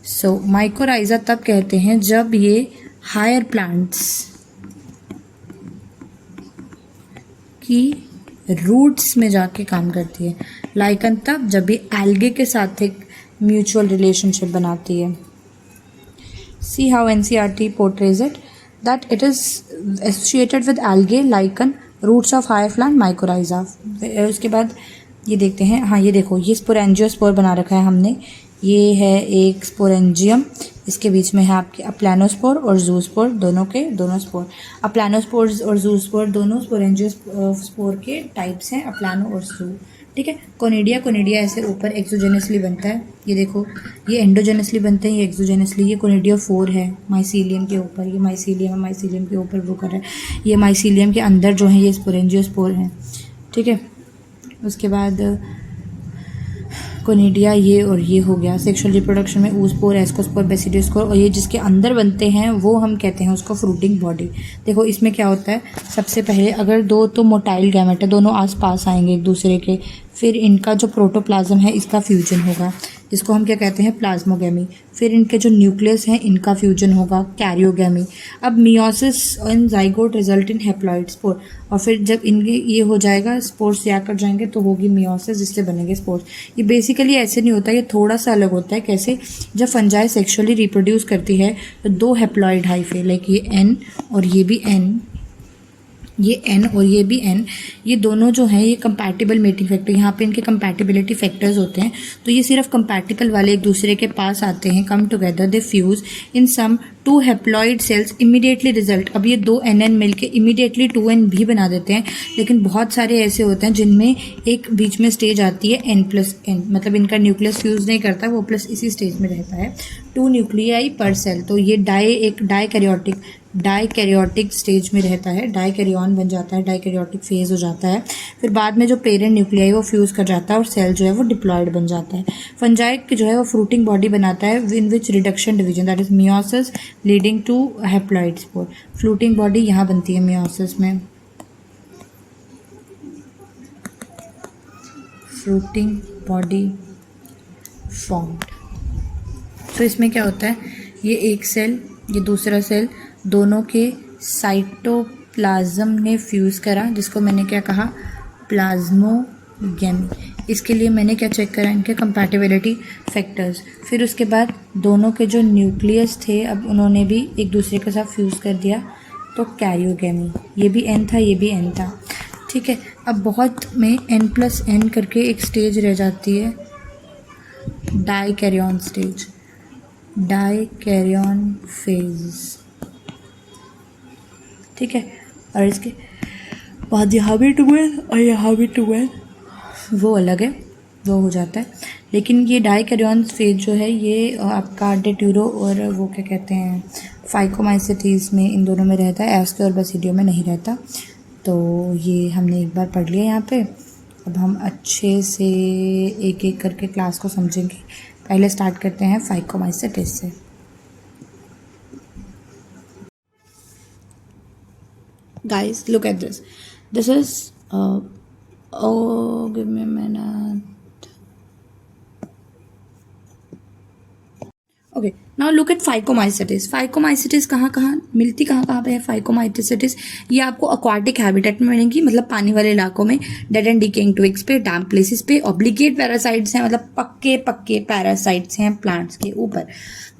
A: सो माइकोराइजा तब कहते हैं जब ये हायर प्लांट्स की रूट्स में जाके काम करती है, लाइकन तब जब ये एल्गे के साथ एक म्यूचुअल रिलेशनशिप बनाती है। See how NCERT portrays it, that it is associated with algae, lichen, roots of higher plant, mycorrhiza। उसके बाद ये देखते हैं, हाँ ये देखो, ये स्पोरेंजियोस्पोर बना रखा है हमने, ये है एक स्पोरेंजियम, इसके बीच में है आपके अप्लानोस्पोर और जूस्पोर, दोनों स्पोर, अप्लानोस्पोर और जूस्पोर दोनों स्पोरेंजियोस्पोर के टाइप्स हैं, अप्लानो और जू, ठीक है। कोनिडिया ऐसे ऊपर एक्सोजेनसली बनता है, ये देखो, ये एंडोजेनसली बनते हैं, ये एक्सोजेनसली, ये कोनिडिया 4 है माइसीलियम के ऊपर, ये माइसीलियम है, माइसीलियम के ऊपर वो कर रहा है, ये माइसीलियम के अंदर जो है ये स्पोरेंजियोस्पोर हैं, ठीक है। उसके बाद कोनिडिया ये और ये हो गया। सेक्सुअल रिप्रोडक्शन में oospore, एस्कोस्पोर, बेसिडियोस्पोर, और ये जिसके अंदर बनते हैं वो हम कहते हैं उसको फ्रूटिंग बॉडी। देखो इसमें क्या होता है, सबसे पहले अगर दो तो मोटाइल गैमेट है, दोनों आसपास आएंगे एक दूसरे के, फिर इनका जो प्रोटोप्लाज्म है इसका फ्यूजन होगा, जिसको हम क्या कहते हैं, प्लाज्मोगेमी। फिर इनके जो न्यूक्लियस हैं इनका फ्यूजन होगा, कैरियोगेमी। अब meiosis and zygote result in haploid spore, और फिर जब इनके ये हो जाएगा, स्पोर्स रिएक्ट कर जाएंगे तो होगी मियोसिस, जिससे बनेंगे स्पोर्स। ये बेसिकली ऐसे नहीं होता, ये थोड़ा सा अलग होता है। कैसे, जब फंजाई सेक्सुअली रिप्रोड्यूस करती है तो दो हैप्लॉइड हाइफे, लाइक ये N और ये भी N, ये N और ये भी N, ये दोनों जो हैं ये कंपैटिबल मेटिंग फैक्टर, यहाँ पे इनके कंपैटिबिलिटी फैक्टर्स होते हैं, तो ये सिर्फ कंपैटिबल वाले एक दूसरे के पास आते हैं, कम टुगेदर, दे फ्यूज इन सम 2 हैप्लॉइड सेल्स इमीडिएटली रिजल्ट। अब ये 2 NN मिलके इमीडिएटली 2N भी बना देते हैं, लेकिन बहुत सारे ऐसे होते हैं जिनमें एक बीच में स्टेज आती है N+N, मतलब इनका न्यूक्लियस फ्यूज नहीं करता, वो प्लस इसी स्टेज में रहता है, 2 न्यूक्लियाई पर सेल। तो ये एक डाइकैरियोटिक स्टेज में रहता है, डाइकैरियन बन जाता है, डाइकैरियोटिक फेज हो जाता है। फिर बाद में जो पेरेंट न्यूक्लियाई वो फ्यूज कर जाता है और सेल जो है वो डिप्लॉयड बन जाता है। फंजाई जो है वो फ्रूटिंग बॉडी बनाता है, in which reduction division, that is meiosis leading to haploid spore. Fruiting body यहाँ बनती है मियोसिस में, फ्रूटिंग बॉडी फॉर्म्ड। तो इसमें क्या होता है, ये एक सेल, ये दूसरा सेल, दोनों के साइटोप्लाज्म ने फ्यूज़ करा, जिसको मैंने क्या कहा, प्लाज्मोगेमी। इसके लिए मैंने क्या चेक करा, इनके कंपैटिबिलिटी फैक्टर्स। फिर उसके बाद दोनों के जो न्यूक्लियस थे अब उन्होंने भी एक दूसरे के साथ फ्यूज़ कर दिया, तो कैरियोगेमी। ये भी N था, ये भी N था, ठीक है। अब बहुत में N+N करके एक स्टेज रह जाती है, डाइकैरियन स्टेज, डाइकैरियन फेज, ठीक है। और इसके बाद यहाँ भी 2N और यहाँ भी 2N, वो अलग है, वो हो जाता है। लेकिन ये डाइकैरियन फेज जो है ये आपका डेट्यूरो और वो क्या कहते हैं, फाइकोमाइसिटीज़ में, इन दोनों में रहता है, एस्के और बेसिडियो में नहीं रहता। तो ये हमने एक बार पढ़ लिया यहाँ पे। अब हम अच्छे से एक एक करके क्लास को समझेंगे। पहले स्टार्ट करते हैं फाइकोमाइसिटीज़ से। guys, look at this. This is oh, give me a minute. Okay, now look at phycomycetes. Phycomycetes कहाँ कहाँ पे है फाइकोमाइसिटिस? ये आपको अक्वाटिक हैबिटेट में मिलेंगी, मतलब पानी वाले इलाकों में, डेड एंड डिकेइंग ट्विग्स पे, डैम्प प्लेसेस पे. ऑब्लिगेट पैरासाइट्स हैं, मतलब पक्के पैरासाइट्स हैं प्लांट्स के ऊपर.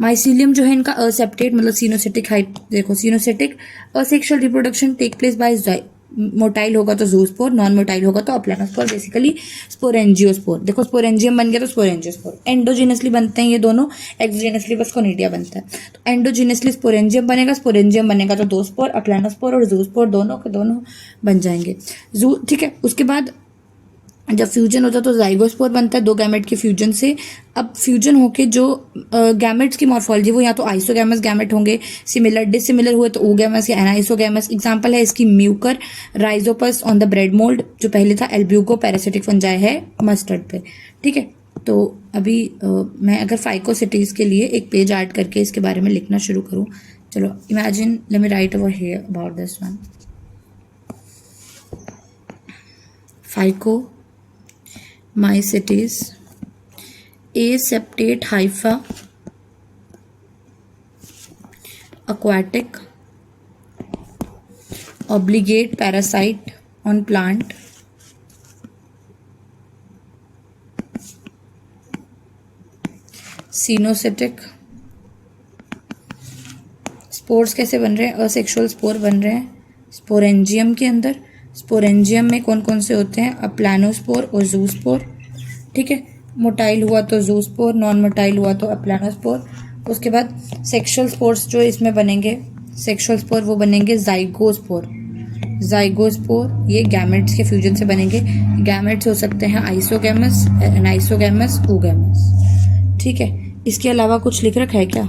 A: माइसीलियम जो है इनका असेप्टेट, मतलब सीनोसिटिक हाइट. देखो, coenocytic asexual reproduction take place by motile होगा तो जूस्पोर, नॉन मोटाइल होगा तो अप्लानोस्पोर, बेसिकली स्पोरेंजियोस्पोर. देखो, स्पोरेंजियम बन गया तो स्पोरेंजियोस्पोर. एंडोजिनसली बनते हैं ये दोनों, एक्सोजिनसली बस कोनिडिया बनता है. तो एंडोजिनसली स्पोरेंजियम बनेगा तो दो स्पोर, अप्लानोस्पोर और जूस्पोर दोनों के दोनों बन जाएंगे. ठीक है. उसके बाद जब फ्यूजन होता है तो जाइगोस्पोर बनता है, दो गैमेट के फ्यूजन से. अब फ्यूजन होके जो गैमेट्स की मॉर्फोलॉजी, वो या तो आइसोगैमस गैमेट होंगे, सिमिलर डिसिमिलर हुए तो ओगैमस या एनाइसोगैमस. एग्जांपल है इसकी Mucor, Rhizopus on the bread mould जो पहले था, एल्ब्यूगो पैरासिटिक फंजाई है मस्टर्ड पे. ठीक है. तो अभी मैं अगर फाइकोसिटीज के लिए एक पेज ऐड करके इसके बारे में लिखना शुरू करूँ. चलो, imagine, let me right over here about this one. Phycomycetes, aseptate hypha, aquatic, obligate parasite on plant, coenocytic. Spores कैसे बन रहे हैं? असेक्सुअल स्पोर बन रहे हैं स्पोरेंजियम के अंदर. स्पोरेंजियम में कौन कौन से होते हैं? अप्लानोस्पोर और जूस्पोर. ठीक है. मोटाइल हुआ तो जूस्पोर, नॉन मोटाइल हुआ तो अप्लानोस्पोर. उसके बाद सेक्सुअल स्पोर्स जो इसमें बनेंगे, सेक्सुअल स्पोर वो बनेंगे जाइगोस्पोर. ये गैमेट्स के फ्यूजन से बनेंगे. गैमेट्स हो सकते हैं आइसोगैमस, एनाइसोगैमस, ओगैमस. ठीक है. इसके अलावा कुछ लिख रखा है क्या?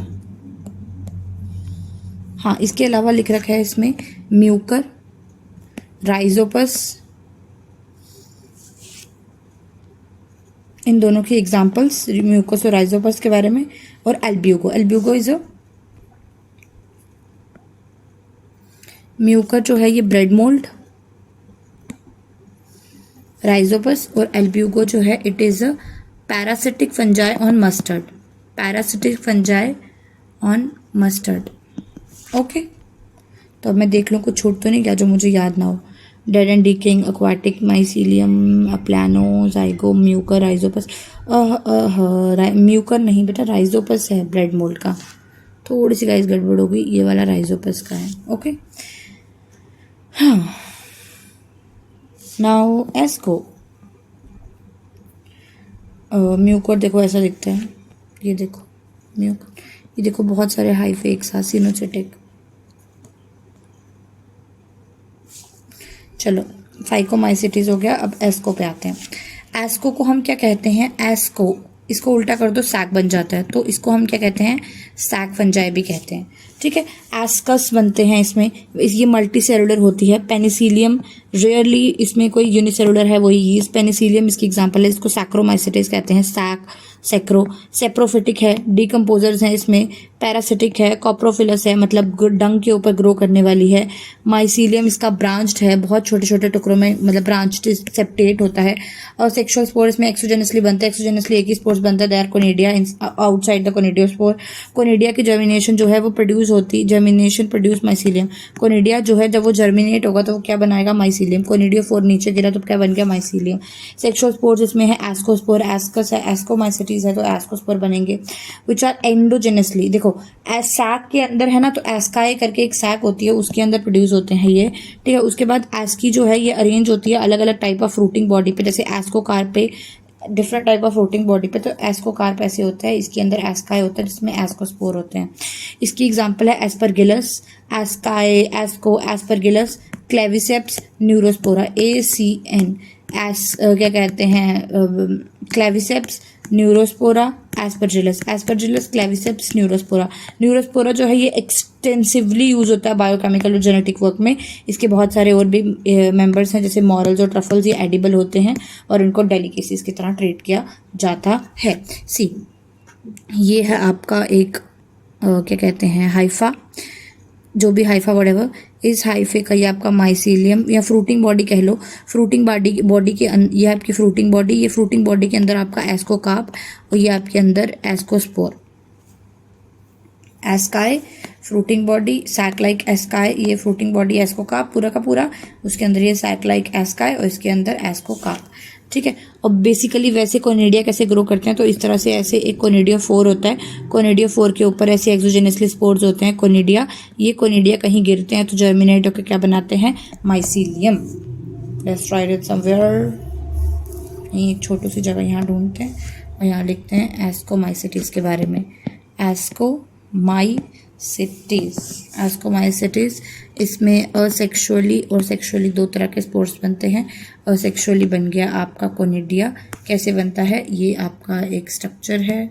A: हाँ, इसके अलावा लिख रखा है इसमें म्यूकर, राइजोपस, इन दोनों की एग्जांपल्स, म्यूकोस और राइजोपस के बारे में. और एल्ब्यूगो इज अ म्यूकर जो है ये ब्रेड मोल्ड. राइजोपस और एल्ब्यूगो जो है it is a parasitic fungi on mustard. Okay. तो अब मैं देख लूँ कुछ छूट तो नहीं गया जो मुझे याद ना हो. Dead and decaying, aquatic, mycelium, aplano, zygo, Mucor, Rhizopus. Mucor नहीं बेटा, राइजोपस है ब्रेड मोल्ड का. थोड़ी सी गाइस गड़बड़ हो गई, ये वाला राइजोपस का है. ओके. हाँ. नाउ एस्को. म्यूकर देखो ऐसा दिखता है. ये देखो म्यूकर, ये देखो बहुत सारे हाइफे एक साथ, सीनोसिटिक. चलो, फाइकोमाइसिटिस हो गया. अब एस्को पे आते हैं. एस्को को हम क्या कहते हैं? एस्को, इसको उल्टा कर दो सैक बन जाता है, तो इसको हम क्या कहते हैं? सैक फंजाई भी कहते हैं. ठीक है. एस्कस बनते हैं इसमें, ये मल्टी सेलुलर होती है. पेनिसिलियम रेयरली इसमें कोई यूनिसेलुलर है, वही यीस्ट पेनिसिलियम इसकी एग्जांपल है. इसको सैक्रोमाइसिटिस कहते हैं. सेप्रोफिटिक है. डिकम्पोजर्स हैं इसमें. पैरासिटिक है. कॉप्रोफिलस है, मतलब डंग के ऊपर ग्रो करने वाली है. माइसीलियम इसका ब्रांच्ड है, बहुत छोटे छोटे टुकड़ों में, मतलब ब्रांच्ड सेप्टेट होता है. और सेक्सुअल स्पोर इसमें एक्सोजेनसली बनता है. एक्सोजेनसली एक ही स्पोर्स बनता है, they are conidia outside the conidiospore. Conidia की जर्मिनेशन जो है वो प्रोड्यूस होती, जर्मिनेशन प्रोड्यूस माइसीलियम. कोनिडिया जो है जब वो जर्मिनेट होगा तो वो क्या बनाएगा? माइसीलियम. कोनिडियोफोर नीचे गिरा तो क्या बन गया? माइसीलियम. सेक्सुअल स्पोर्स इसमें है एस्कोस्पोर, एस्कस है, एस्कोमाइसिटिस है तो एस्कोस्पोर बनेंगे, विच आर एंडोजेनसली. देखो, सैक के अंदर है ना, तो एस्काई करके एक सैक होती है, उसके अंदर प्रोड्यूस होते हैं ये. ठीक है. उसके बाद एस्की जो है ये अरेंज होती है अलग अलग टाइप ऑफ फ्रूटिंग बॉडी पे, जैसे एस्कोकार्प पे different type of fruiting body पे, तो एस्कोकार्प ऐसे होता है, इसके अंदर एस्काई होता है जिसमें एस्कोस्पोर होते हैं. इसकी एग्जांपल है Aspergillus, asci, asco, Aspergillus, Claviceps, Neurospora. ACN क्या कहते हैं? Claviceps, Neurospora, Aspergillus, Claviceps, Neurospora जो है ये एक्सटेंसिवली यूज होता है बायोकेमिकल और जेनेटिक वर्क में. इसके बहुत सारे और भी मेंबर्स हैं, जैसे मॉरल्स और ट्रफल्स, ये एडिबल होते हैं और इनको डेलिकेसीज की तरह ट्रीट किया जाता है. ये है आपका एक क्या कहते हैं? हाइफा. जो भी हाइफा वडेवर, इस हाइफे का ये आपका माइसीलियम या फ्रूटिंग बॉडी कह लो। फ्रूटिंग बॉडी के ये आपकी फ्रूटिंग बॉडी, ये फ्रूटिंग बॉडी के अंदर आपका एस्कोकार्प और ये आपके अंदर ascospore. Asci fruiting body, sac like asci, ये फ्रूटिंग बॉडी एस्कोकार्प पूरा का पूरा, उसके अंदर ये सैक लाइक एस्काई और इसके अंदर एस्कोकार्प। ठीक है। और बेसिकली वैसे कोनिडिया कैसे ग्रो करते हैं, तो इस तरह से ऐसे एक कोनिडिया 4 होता है, कोनिडिया 4 के ऊपर ऐसे एक्सोजेनसली स्पोर्स होते हैं कोनिडिया। ये कोनिडिया कहीं गिरते हैं तो जर्मिनेट होकर क्या बनाते हैं, mycelium. Let's write it somewhere. एक छोटी सी जगह यहाँ ढूंढते हैं और यहाँ लिखते हैं एस्कोमाइसिटीज के बारे में। एस्कोमाइसिटीज, इसमें असेक्सुअली और सेक्सुअली दो तरह के स्पोर्स बनते हैं। असेक्सुअली बन गया आपका कोनिडिया। कैसे बनता है, ये आपका एक स्ट्रक्चर है।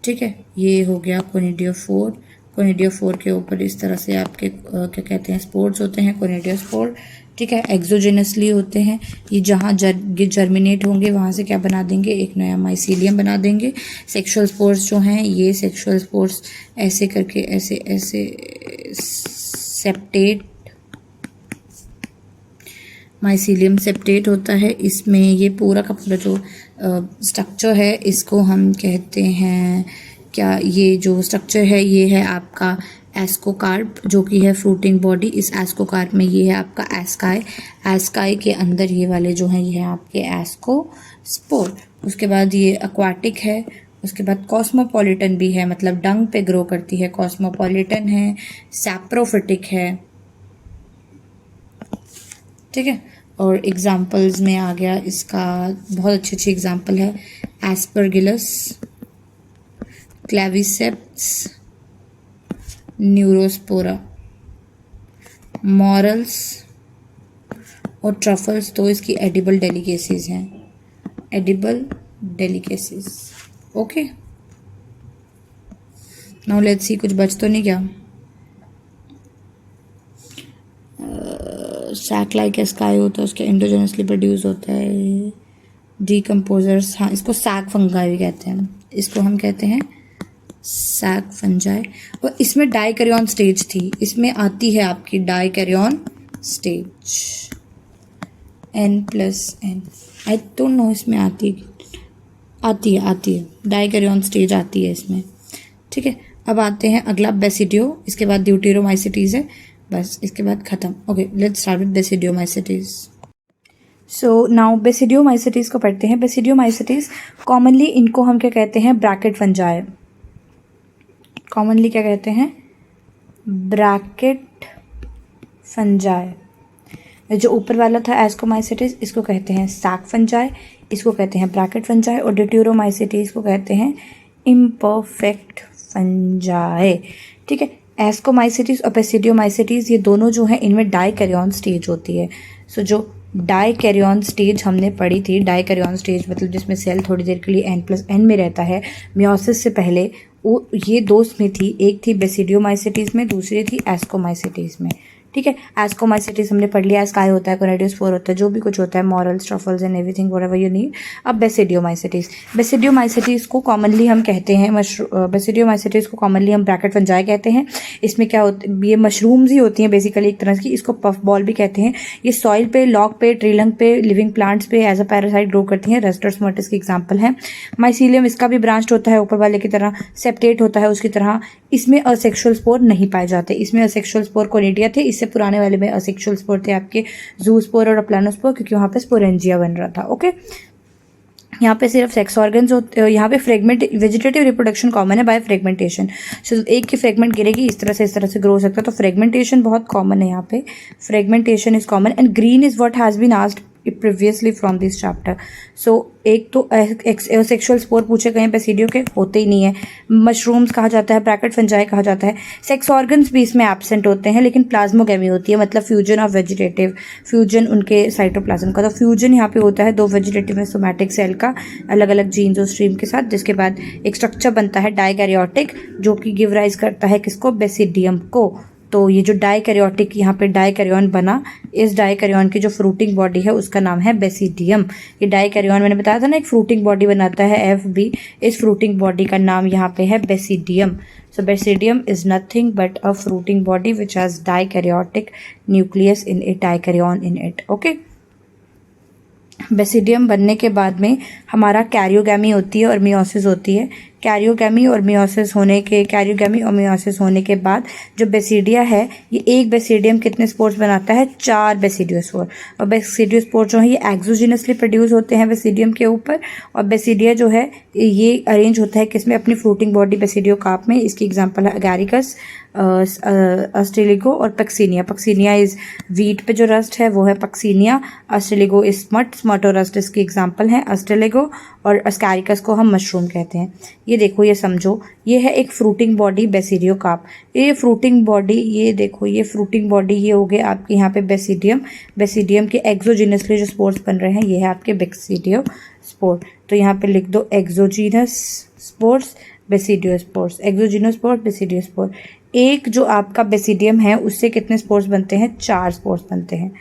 A: ठीक है, ये हो गया कोनिडिया 4। कोनिडिया 4 के ऊपर इस तरह से आपके क्या कहते हैं, स्पोर्स होते हैं, कोनिडिया स्पोर। ठीक है, एक्सोजेनसली होते हैं। ये जहाँ जर्मिनेट होंगे वहाँ से क्या बना देंगे, एक नया माइसीलियम बना देंगे। सेक्सुअल स्पोर्स जो हैं, ये सेक्सुअल स्पोर्स ऐसे करके ऐसे ऐसे सेप्टेट, माइसीलियम सेप्टेट होता है। इसमें ये पूरा का पूरा जो स्ट्रक्चर है, इसको हम कहते हैं क्या, ये जो स्ट्रक्चर है ये है आपका एस्कोकार्प, जो कि है फ्रूटिंग बॉडी। इस एस्कोकार्प में ये है आपका एस्काई। एस्काई के अंदर ये वाले जो हैं ये है आपके एस्कोस्पोर। उसके बाद ये एक्वाटिक है। उसके बाद कॉस्मोपॉलिटन भी है, मतलब डंग पे ग्रो करती है, कॉस्मोपॉलिटन है। सैप्रोफिटिक है। ठीक है, और एग्जाम्पल्स में आ गया इसका, बहुत अच्छी अच्छी एग्जाम्पल है, एस्परगिलस, क्लेविसेप्स, न्यूरोस्पोरा, मॉरल्स और ट्रफल्स। तो इसकी एडिबल डेलिकेसीज हैं, edible delicacies. Okay, now let's see, कुछ बच तो नहीं गया। सैक लाइक एस्काई होता है, उसके एंडोजेनसली प्रोड्यूस होता है। डीकम्पोजर्स, हाँ, इसको सैक फंगाई भी कहते हैं, इसको हम कहते हैं सैक फंजाई। और इसमें डाइकैरियन स्टेज थी, इसमें आती है आपकी dikaryon stage, N+N। I don't know इसमें आती है डाइकैरियन स्टेज आती है इसमें। ठीक है, अब आते हैं अगला बेसिडियो, इसके बाद ड्यूटेरोमाइसिटीज है, बस इसके बाद खत्म। Okay, let's start with basidiomycetes. So now basidiomycetes को पढ़ते हैं। बेसिडियोमाइसिटीज कॉमनली इनको हम क्या कहते हैं, ब्रैकेट फंजाई। कॉमनली क्या कहते हैं, ब्रैकेट फंजाई। जो ऊपर वाला था एस्कोमाइसिटीज, इसको कहते हैं सैक फंजाई, इसको कहते हैं ब्रैकेट फंजाई। और ड्यूटेरोमाइसिटीज को कहते हैं इम्परफेक्ट फंजाई। ठीक है, एस्कोमाइसिटीज और बेसिडियोमाइसिटीज ये दोनों जो हैं, इनमें डाइकैरियन स्टेज होती है। सो जो डाइकैरियन स्टेज हमने पढ़ी थी, डाइकैरियन स्टेज मतलब जिसमें सेल थोड़ी देर के लिए N+N में रहता है, मियोसिस से पहले, वो ये दो में थी, एक थी बेसिडियोमाइसिटीज में, दूसरी थी एस्कोमाइसिटीज में। ठीक है, एस्कोमाइसिटीज हमने पढ़ लिया, एस्काई होता है, कोनिडियोस्पोर होता है, जो भी कुछ होता है, morals, truffles and everything whatever you need. अब बेसिडियोमाइसिटीज को कॉमनली हम कहते हैं बेसिडियोमाइसिटीज को कॉमनली हम ब्रैकेट फंजाई कहते हैं। इसमें क्या होता है, ये मशरूम्स ही होती हैं बेसिकली एक तरह की, इसको पफ बॉल भी कहते हैं। ये सॉइल पे, लॉक पे, ट्री लंग पे, लिविंग प्लांट्स पे एज अ पैरासाइट ग्रो करती हैं। रेस्टर्स मोर्टिस की एग्जाम्पल है। माइसीलियम इसका भी ब्रांच्ड होता है, ऊपर वाले की तरह सेप्टेट होता है उसकी तरह। इसमें असेक्सुअल स्पोर नहीं पाए जाते, इसमें असेक्सुअल स्पोर कोनिडिया थे, इससे पुराने वाले में असेक्सुअल स्पोर थे आपके जूस्पोर और प्लानोस्पोर, क्योंकि वहाँ पे स्पोरेंजिया बन रहा था। ओके, यहाँ पे सिर्फ सेक्स ऑर्गन्स होते हैं। यहाँ पे फ्रेगमेंट वेजिटेटिव रिप्रोडक्शन कॉमन है बाय फ्रेगमेंटेशन। सो एक की फ्रेगमेंट गिरेगी, इस तरह से ग्रो हो सकता है। तो फ्रेगमेंटेशन बहुत कॉमन है यहाँ पे, fragmentation is common. And green is what has been asked previously from this chapter. So एक तो सेक्सुअल स्पोर पूछे गए हैं, बेसिडियो के होते ही नहीं है। मशरूम्स कहा जाता है, ब्रैकेट फंजाई कहा जाता है। सेक्स ऑर्गन्स भी इसमें एब्सेंट होते हैं, लेकिन प्लाज्मोगेमी होती है, मतलब फ्यूजन ऑफ वेजिटेटिव, फ्यूजन उनके साइटोप्लाज्म का। तो फ्यूजन यहाँ पे होता है दो वेजिटेटिव में सोमैटिक सेल का, अलग अलग जीन्स और स्ट्रीम के साथ, जिसके बाद एक स्ट्रक्चर बनता है डाइकैरियोटिक, जो कि गिव राइज करता है किसको, बेसिडियम को। तो ये जो डाइकैरियोटिक यहाँ पे डाइकैरियन बना, इस डाइकैरियन की जो फ्रूटिंग बॉडी है उसका नाम है बेसिडियम। ये डाइकैरियन मैंने बताया था ना, एक फ्रूटिंग बॉडी बनाता है FB, इस फ्रूटिंग बॉडी का नाम यहाँ पे है basidium. So basidium is nothing but a fruiting body which has dikaryotic nucleus in it, dikaryon in it. Okay. Basidium बनने के बाद में हमारा कैरियोगैमी होती है और मियोसिस होती है। कैरियोगैमी और मियोसिस होने के बाद जो बेसिडिया है, ये एक बेसिडियम कितने स्पोर्स बनाता है? 4 बेसिडियोस्पोर। और बेसिडियोस्पोर जो है ये एक्सोजिनसली प्रोड्यूस होते हैं बेसिडियम के ऊपर। और बेसिडिया जो है ये अरेंज होता है किसमें? अपनी फ्रूटिंग बॉडी बेसिडियोकार्प में। इसकी एग्जांपल है अगैरिकस, अस्टेलिगो और पक्सीनिया। पक्सीनिया इज वीट पे जो रस्ट है वो है पक्सीनिया। अस्टेलिगो इज स्मट और रस्ट इसकी एग्जांपल है अस्टेलिगो। और अस्कैरिकस को हम मशरूम कहते हैं। ये देखो, ये समझो, ये है एक फ्रूटिंग बॉडी बेसिडियोकार्प। ये फ्रूटिंग बॉडी, ये देखो, ये फ्रूटिंग बॉडी, ये हो गए आपके यहाँ पे बेसिडियम के एक्सोजिनसली जो स्पोर्स बन रहे हैं ये है आपके बेसिडियोस्पोर। तो यहाँ पे लिख दो exogenous spores, basidiospores, exogenous spores, basidiospore. एक जो आपका बेसिडियम है उससे कितने स्पोर्स बनते हैं? 4 स्पोर्स बनते हैं।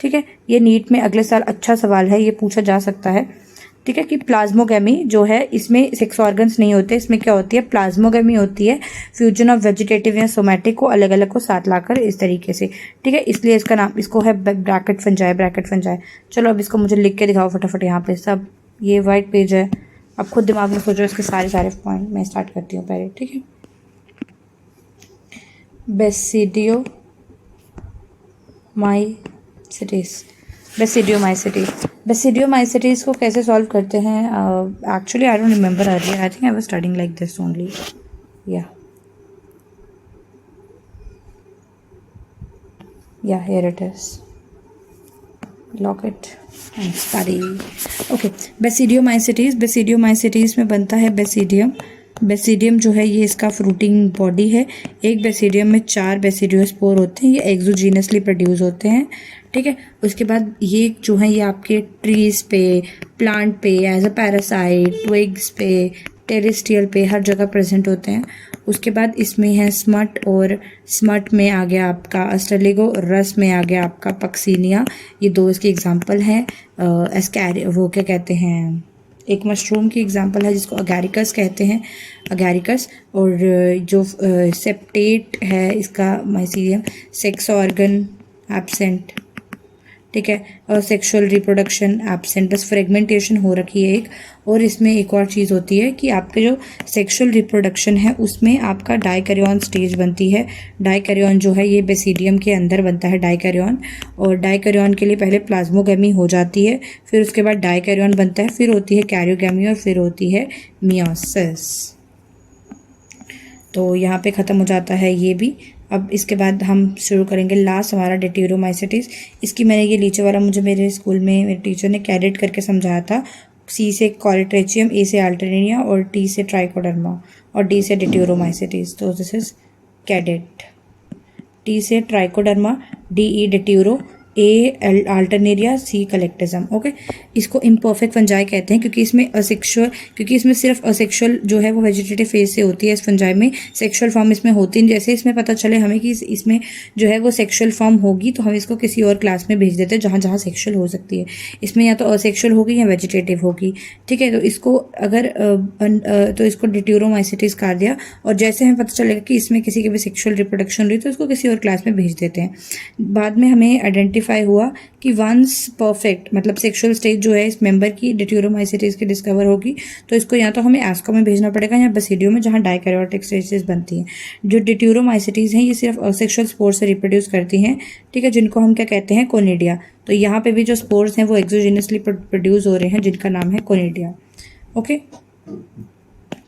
A: ठीक है, ये नीट में अगले साल अच्छा सवाल है, ये पूछा जा सकता है। ठीक है, कि प्लाज्मोगैमी जो है इसमें सेक्स ऑर्गन्स नहीं होते, इसमें क्या होती है? प्लाज्मोगैमी होती है, फ्यूजन ऑफ वेजिटेटिव या सोमैटिक को अलग अलग को साथ लाकर इस तरीके से। ठीक है, इसलिए इसका नाम, इसको है ब्रैकेट फंजाई। चलो अब इसको मुझे लिख के दिखाओ फटाफट यहाँ पे सब। ये वाइट पेज है, अब खुद दिमाग में सोचो इसके सारे पॉइंट। मैं स्टार्ट करती हूँ पहले। ठीक है, बेसिडियोमाइसिटीज को कैसे सॉल्व करते हैं? Actually I don't remember earlier, I think I was studying like this only. या here it is, lock it and study. Okay, basidiomycetes में बनता है बेसिडियम जो है ये इसका फ्रूटिंग बॉडी है। एक बेसिडियम में 4 बेसिडियोस्पोर होते हैं, ये एक्सोजीनसली प्रोड्यूस होते हैं। ठीक है, उसके बाद ये जो है ये आपके ट्रीज पे, प्लांट पे, एज अ पैरासाइट, ट्विग्स पे, टेरेस्ट्रियल पे, हर जगह प्रेजेंट होते हैं। उसके बाद इसमें है स्मट, और स्मट में आ गया आपका अस्टेलिगो, रस में आ गया आपका पक्सीनिया। ये 2 इसके एग्जाम्पल हैं। वो क्या कहते हैं, एक मशरूम की एग्जांपल है जिसको अगैरिकस कहते हैं, अगैरिकस। और जो सेप्टेट है इसका माइसीडियम, सेक्स ऑर्गन एब्सेंट। ठीक है, और सेक्सुअल रिप्रोडक्शन एब्सेंट, बस फ्रेगमेंटेशन हो रखी है एक। और इसमें एक और चीज़ होती है कि आपके जो सेक्सुअल रिप्रोडक्शन है उसमें आपका डाइकैरियन स्टेज बनती है। डाइकैरियन जो है ये बेसिडियम के अंदर बनता है डाइकैरियन। और डाइकैरियन के लिए पहले प्लाज्मोगैमी हो जाती है, फिर उसके बाद डाइकैरियन बनता है, फिर होती है कैरियोगैमी और फिर होती है मियोसिस। तो यहाँ पे ख़त्म हो जाता है ये भी। अब इसके बाद हम शुरू करेंगे लास्ट हमारा डिट्यूरोमाइसिटीज। इसकी मैंने ये नीचे वाला मुझे मेरे स्कूल में मेरे टीचर ने कैडेट करके समझाया था। सी से कॉलेट्रेचियम, ए से अल्टरनेरिया और टी से ट्राइकोडर्मा और डी से डिट्यूरोमाइसिटीज। तो दिस इज कैडेट। टी से ट्राइकोडर्मा, डी ई डिट्यूरो, ए अल्टरनेरिया, सी कलेक्टिज्म। ओके, इसको इम्परफेक्ट फंजाई कहते हैं क्योंकि इसमें सिर्फ असेक्सुअल जो है वो वेजिटेटिव फेज से होती है। इस फंजाई में सेक्सुअल फॉर्म इसमें होती नहीं। जैसे इसमें पता चले हमें कि इसमें जो है वो सेक्सुअल फॉर्म होगी तो हम इसको किसी और क्लास में भेज देते हैं जहाँ जहाँ सेक्सुअल हो सकती है। इसमें या तो असेक्सुअल होगी या वेजिटेटिव होगी। ठीक है, तो इसको अगर तो इसको डिट्यूरोमाइसिटीज कहा दिया। और जैसे हमें पता चलेगा कि इसमें किसी की भी सेक्सुअल रिप्रोडक्शन रही तो इसको किसी और क्लास में भेज देते हैं। बाद में हमें आइडेंटिफाई हुआ कि वंस परफेक्ट मतलब सेक्सुअल स्टेज जो है इस मेंबर की डिट्यूरोमाइसिटीज की डिस्कवर होगी तो इसको या तो हमें एस्को में भेजना पड़ेगा या बेसिडियो में जहां डाइकैरियोटिक स्टेजेस बनती हैं। जो डिट्यूरोमाइसिटीज हैं ये सिर्फ असेक्सुअल स्पोर्स से रिप्रोड्यूस करती हैं। ठीक है, जिनको हम क्या कहते हैं, कोनिडिया। तो यहाँ पे भी जो स्पोर्स हैं वो एक्सोजिनसली प्रोड्यूस हो रहे हैं जिनका नाम है कोनिडिया। Okay,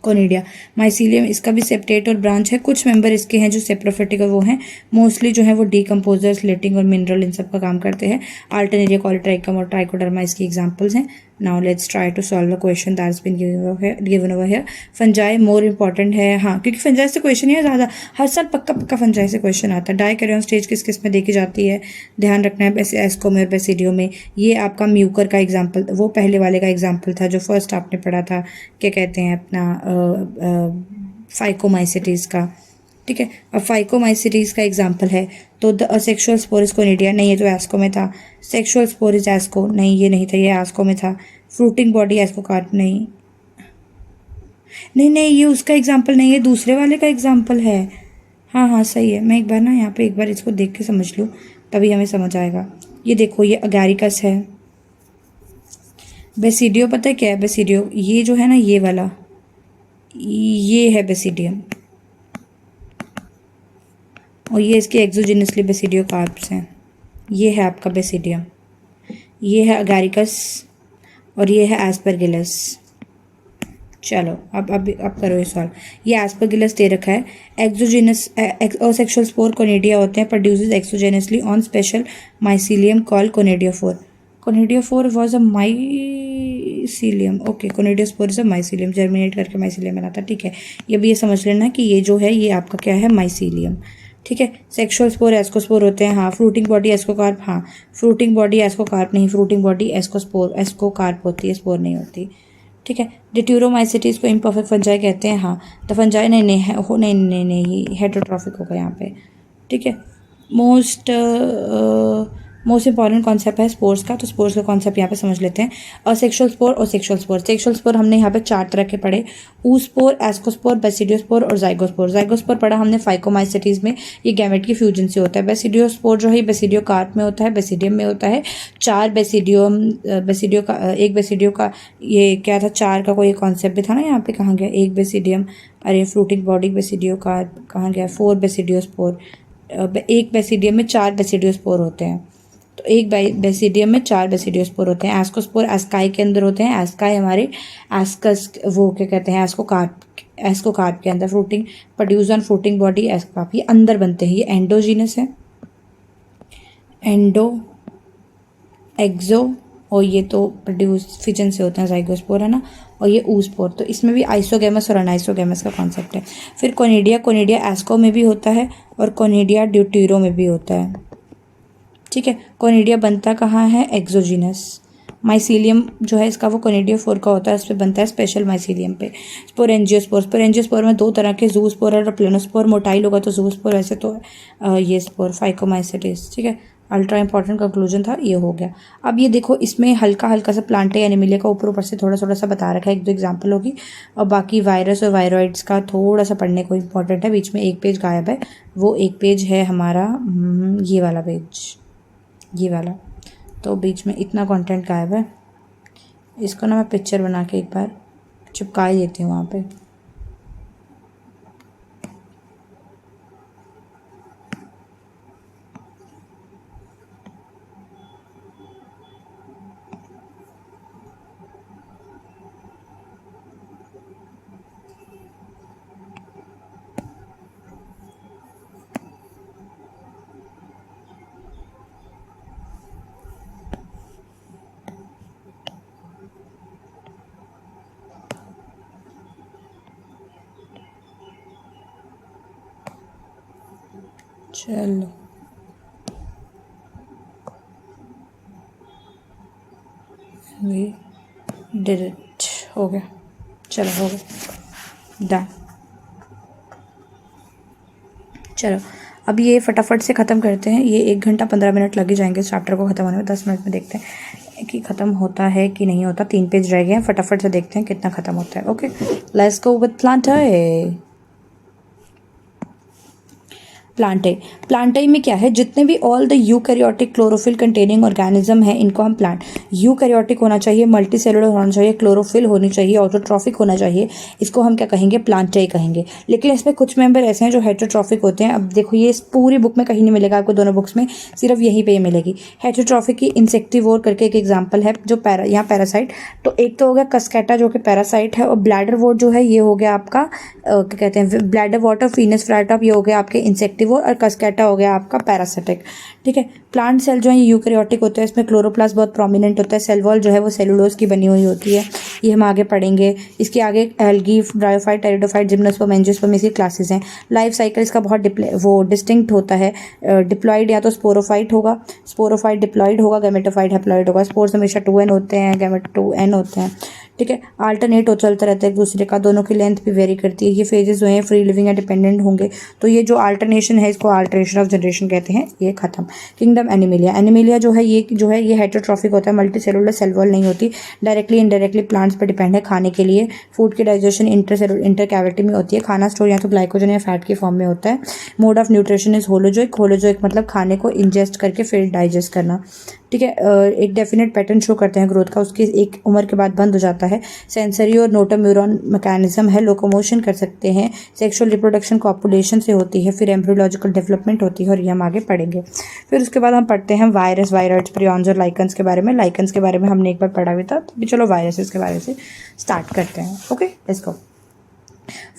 A: conidia. माइसीलियम इसका भी सेप्टेट और ब्रांच है। कुछ मेंबर इसके हैं जो सेप्रोफिटिक वो हैं। मोस्टली जो है वो डीकम्पोजर्स, लेटिंग और मिनरल इन सब का काम करते हैं। अल्टरनेरिया, कॉलेट्राइकम और ट्राइकोडर्मा इसकी एग्जांपल्स हैं। Now let's try to solve the question that's been given over here. Fungi more important है, हाँ, क्योंकि फंजाई से क्वेश्चन ही ज़्यादा, हर साल पक्का फंजाई से क्वेश्चन आता है। डाइकैरियन स्टेज किस किस में देखी जाती है, ध्यान रखना है। एस्को में और बेसिडियो में। ये आपका म्यूकर का एग्जाम्पल, वो पहले वाले का एग्जाम्पल था जो फर्स्ट आपने पढ़ा था, क्या कहते हैं अपना फाइकोमाइसिटीज का। ठीक है, अब फाइकोमाइसिटीज का एग्जाम्पल है तो the asexual spore is conidia, नहीं ये तो एस्को में था। सेक्सुअल स्पोर इज एस्को, नहीं ये नहीं था, ये एस्को में था। फ्रूटिंग बॉडी एस्को कार्प, नहीं नहीं नहीं, ये उसका एग्जाम्पल नहीं है, दूसरे वाले का एग्जाम्पल है। हाँ हाँ सही है। मैं एक बार ना यहाँ पे एक बार इसको देख के समझ लूँ, तभी हमें समझ आएगा। ये देखो, ये अगैरिकस है। बेसिडियो पता है क्या है? बेसिडियो ये जो है ना, ये वाला, ये है बेसिडियम, और ये इसके एक्सोजिनसली बेसिडियो कार्प्स हैं। ये है आपका बेसिडियम, ये है अगैरिकस, और ये है एस्परगिलस। चलो अब करो ये सॉल्व। ये एस्परगिलस दे रखा है, एक्सोजिनस असेक्सुअल स्पोर कोनिडिया होते हैं, produces exogenously on special mycelium called conidiophore. Conidiophore was a mycelium, okay, conidiospore is a mycelium, germinate करके माइसीलियम बनाता है। ठीक है, ये भी ये समझ लेना कि ये जो है ये आपका क्या है, माइसीलियम। ठीक है, सेक्सुअल स्पोर एस्कोस्पोर होते हैं। हाँ, फ्रूटिंग बॉडी एस्कोकार्प, हाँ फ्रूटिंग बॉडी एस्कोकार्प नहीं, फ्रूटिंग बॉडी एस्कोकार्प होती है, स्पोर नहीं होती। ठीक है, डिट्यूरोमाइसिटीज को इम्परफेक्ट फंजाई कहते हैं। हाँ, द फंजाई नहीं नहीं हो, नहीं नहीं नहीं, ये हेटेरोट्रॉफिक होगा यहाँ पे। ठीक है, मोस्ट इंपॉर्टेंट कॉन्सेप्ट है स्पोर्स का, तो स्पोर्स का कॉन्सेप्ट यहाँ पे समझ लेते हैं। असेक्सुअल स्पोर और सेक्सुअल स्पोर। सेक्सुअल स्पोर हमने यहाँ पे 4 तरह के पढ़े, ऊस्पोर, एस्कोस्पोर, बेसिडियोस्पोर और जाइगोस्पोर। जाइगोस्पोर पढ़ा हमने फाइकोमाइसिटीज में, ये गैमेट की फ्यूजन से होता है। बेसिडियोस्पोर जो है बेसिडियो कार्प में होता है, बेसिडियम में होता है। 4 बेसिडियो का, एक बेसिडियो का, ये क्या था, 4 का कोई कॉन्सेप्ट भी था ना यहाँ पे, कहाँ गया एक बेसिडियम, अरे फ्रूटिंग बॉडी बेसिडियो कार्प कहाँ गया, 4 बेसिडियोस्पोर। एक बेसिडियम में 4 बेसिडियोस्पोर होते हैं, तो एक बेसिडियम में 4 बेसिडियोस्पोर होते हैं। एस्कोस्पोर एस्काई के अंदर होते हैं, एस्काई हमारे एस्कस वो क्या कहते हैं, एस्कोकार्प के अंदर। Fruiting produce on fruiting body ascocarp, ये अंदर बनते हैं, ये एंडोजीनस है, एंडो एक्सो, और ये तो प्रोड्यूस फिजन से होते हैं, जाइगोस्पोर है ना, और ये ऊस्पोर। तो इसमें भी आइसोगैमस और अनाइसोगैमस का कॉन्सेप्ट है। फिर कोनिडिया, कोनिडिया एस्को में भी होता है और कोनिडिया ड्यूटीरो में भी होता है। ठीक है, कोनिडिया बनता कहाँ है, एक्सोजीनस। माइसीलियम जो है इसका वो कोनिडियोफोर का होता है, इस पर बनता है स्पेशल माइसीलियम पे। स्पोरेंजियोस्पोर, स्पोरेंजियोस्पोर में 2 तरह के, जूस्पोर और प्लेनोस्पोर। मोटाइल होगा तो जूस्पोर, वैसे तो ये स्पोर फाइकोमाइसिटीज। ठीक है, अल्ट्रा इंपॉर्टेंट कंक्लूजन था, ये हो गया। अब ये देखो, इसमें हल्का हल्का सा प्लांटे एनिमिलिया का ऊपर ऊपर से थोड़ा थोड़ा सा बता रखा है, 1-2 एग्जाम्पल होगी, और बाकी वायरस और वायरॉइड्स का थोड़ा सा पढ़ने को इंपॉर्टेंट है। बीच में एक पेज गायब है, वो एक पेज है हमारा ये वाला पेज, ये वाला, तो बीच में इतना कंटेंट गायब है। इसको ना मैं पिक्चर बना के एक बार चिपका ही देती हूँ वहाँ पे। चलो वी डिड इट, हो गया, चलो हो गया, डन। चलो अब ये फटाफट से ख़त्म करते हैं, ये 1 घंटा 15 मिनट लग ही जाएंगे इस चैप्टर को ख़त्म होने में। 10 मिनट में देखते हैं कि ख़त्म होता है कि नहीं होता। 3 पेज रह गए हैं, फटाफट से देखते हैं कितना ख़त्म होता है। Okay, let's go with प्लांटाई। प्लांटाई में क्या है, जितने भी all the eukaryotic chlorophyll containing organism है, इनको हम प्लांट, यूकैरियोटिक होना चाहिए, मल्टी सेलुलर होना चाहिए, क्लोरोफिल होनी चाहिए, ऑटोट्रॉफिक होना चाहिए, इसको हम क्या कहेंगे, प्लांटाई कहेंगे। लेकिन इसमें कुछ मेंबर ऐसे हैं जो हेटेरोट्रॉफिक होते हैं। अब देखो, ये इस पूरी बुक में कहीं नहीं मिलेगा आपको, दोनों बुक्स में सिर्फ यहीं पर मिलेगी। हेटेरोट्रॉफिक की इंसेक्टिवोर करके एक एग्जाम्पल है, जो यहाँ पैरासाइट, तो एक तो हो गया कस्केटा जो कि पैरासाइट है, और ब्लैडर वॉट जो है ये हो गया आपका क्या कहते हैं, ब्लैडर वॉट और फीनस फ्लैटॉप, ये हो गया आपके इंसेक्टिव, और कस्केटा हो गया आपका पैरासिटिक। ठीक है, प्लांट सेल जो है ये यूकैरियोटिक होते हैं, इसमें क्लोरोप्लास्ट बहुत प्रोमिनेंट होता है। सेल वॉल जो है वो सेलुलोज की बनी हुई होती है, ये हम आगे पढ़ेंगे। इसके आगे algae, bryophyte, pteridophyte, gymnosperm, angiosperm, इसकी क्लासेस हैं। लाइफ साइकिल इसका बहुत वो डिस्टिंक्ट होता है। डिप्लॉइड या तो स्पोरोफाइट होगा, स्पोरोफाइट डिप्लॉइड होगा, गैमेटोफाइट हैप्लॉइड होगा। स्पोर्स हमेशा 2n होते हैं, गैमेट 2n होते हैं। ठीक है, आल्टरनेट हो चलता रहता है एक दूसरे का, दोनों की लेंथ भी वेरी करती है। ये फेजेस जो हैं फ्री लिविंग या डिपेंडेंट होंगे, तो ये जो अल्टरनेशन है इसको अल्टरेशन ऑफ जनरेशन कहते हैं, ये खत्म। किंगडम एनिमिलिया, एनिमिलिया जो है ये हेटेरोट्रॉफिक होता है, मल्टी सेलुलर सेल वॉल नहीं होती, डायरेक्टली इनडायरेक्टली प्लांट्स पर डिपेंड है खाने के लिए। फूड की डाइजेशन इंटर कैविटी में होती है, खाना स्टोर या तो ग्लाइकोजन या फैट के फॉर्म में होता है। Mode of nutrition is holozoic, holozoic मतलब खाने को इंजेस्ट करके फिर डाइजेस्ट करना, ठीक है। एक डेफिनेट पैटर्न शो करते हैं ग्रोथ का, उसकी एक उम्र के बाद बंद हो जाता है। सेंसरी और नोटो न्यूरॉन मैकेनिज्म है, लोकोमोशन कर सकते हैं। सेक्सुअल रिप्रोडक्शन कॉपुलेशन से होती है, फिर एम्ब्रियोलॉजिकल डेवलपमेंट होती है, और ये हम आगे पढ़ेंगे। फिर उसके बाद हम पढ़ते हैं वायरस, वायरस, प्रियॉन्स और लाइकन्स के बारे में। लाइकन्स के बारे में हमने एक बार पढ़ा भी था, तो चलो वायरसेस के बारे से स्टार्ट करते हैं। Okay, let's go.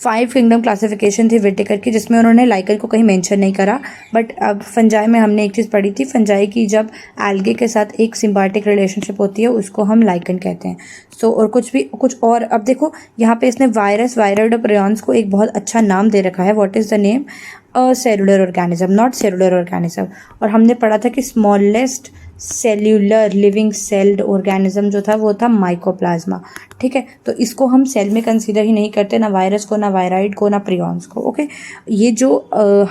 A: 5 kingdom classification थी विटेकर की, जिसमें उन्होंने लाइकन को कहीं मेंशन नहीं करा। बट अब फंजाई में हमने एक चीज़ पढ़ी थी, फंजाई की जब एल्गे के साथ एक सिम्बायोटिक रिलेशनशिप होती है उसको हम लाइकन कहते हैं। सो और कुछ और अब देखो यहाँ पे इसने वायरस, वायरड और प्रियॉन्स को एक बहुत अच्छा नाम दे रखा है। What is the name? A cellular organism, not cellular organism. और हमने पढ़ा था कि smallest cellular living celled organism जो था वो था माइकोप्लाज्मा, ठीक है। तो इसको हम सेल में कंसीडर ही नहीं करते, ना वायरस को, ना वायराइड को, ना प्रियॉन्स को। ओके, ये जो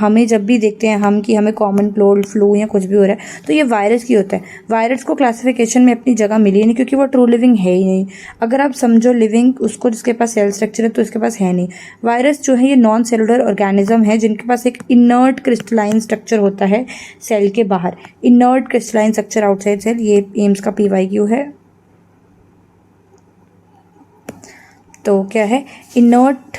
A: हमें जब भी देखते हैं हम कि हमें कॉमन कोल्ड, फ्लू या कुछ भी हो रहा है, तो ये वायरस की होता है। वायरस को क्लासिफिकेशन में अपनी जगह मिली नहीं, क्योंकि वो ट्रू लिविंग है ही नहीं। अगर आप समझो लिविंग उसको, जिसके पास सेल स्ट्रक्चर है, तो इसके पास है नहीं। वायरस जो है ये नॉन सेलुलर ऑर्गेनिज्म है, जिनके पास एक इनर्ट क्रिस्टलाइन स्ट्रक्चर होता है सेल के बाहर। Inert crystalline structure outside cell, ये एम्स का PYQ है। तो क्या है? Inert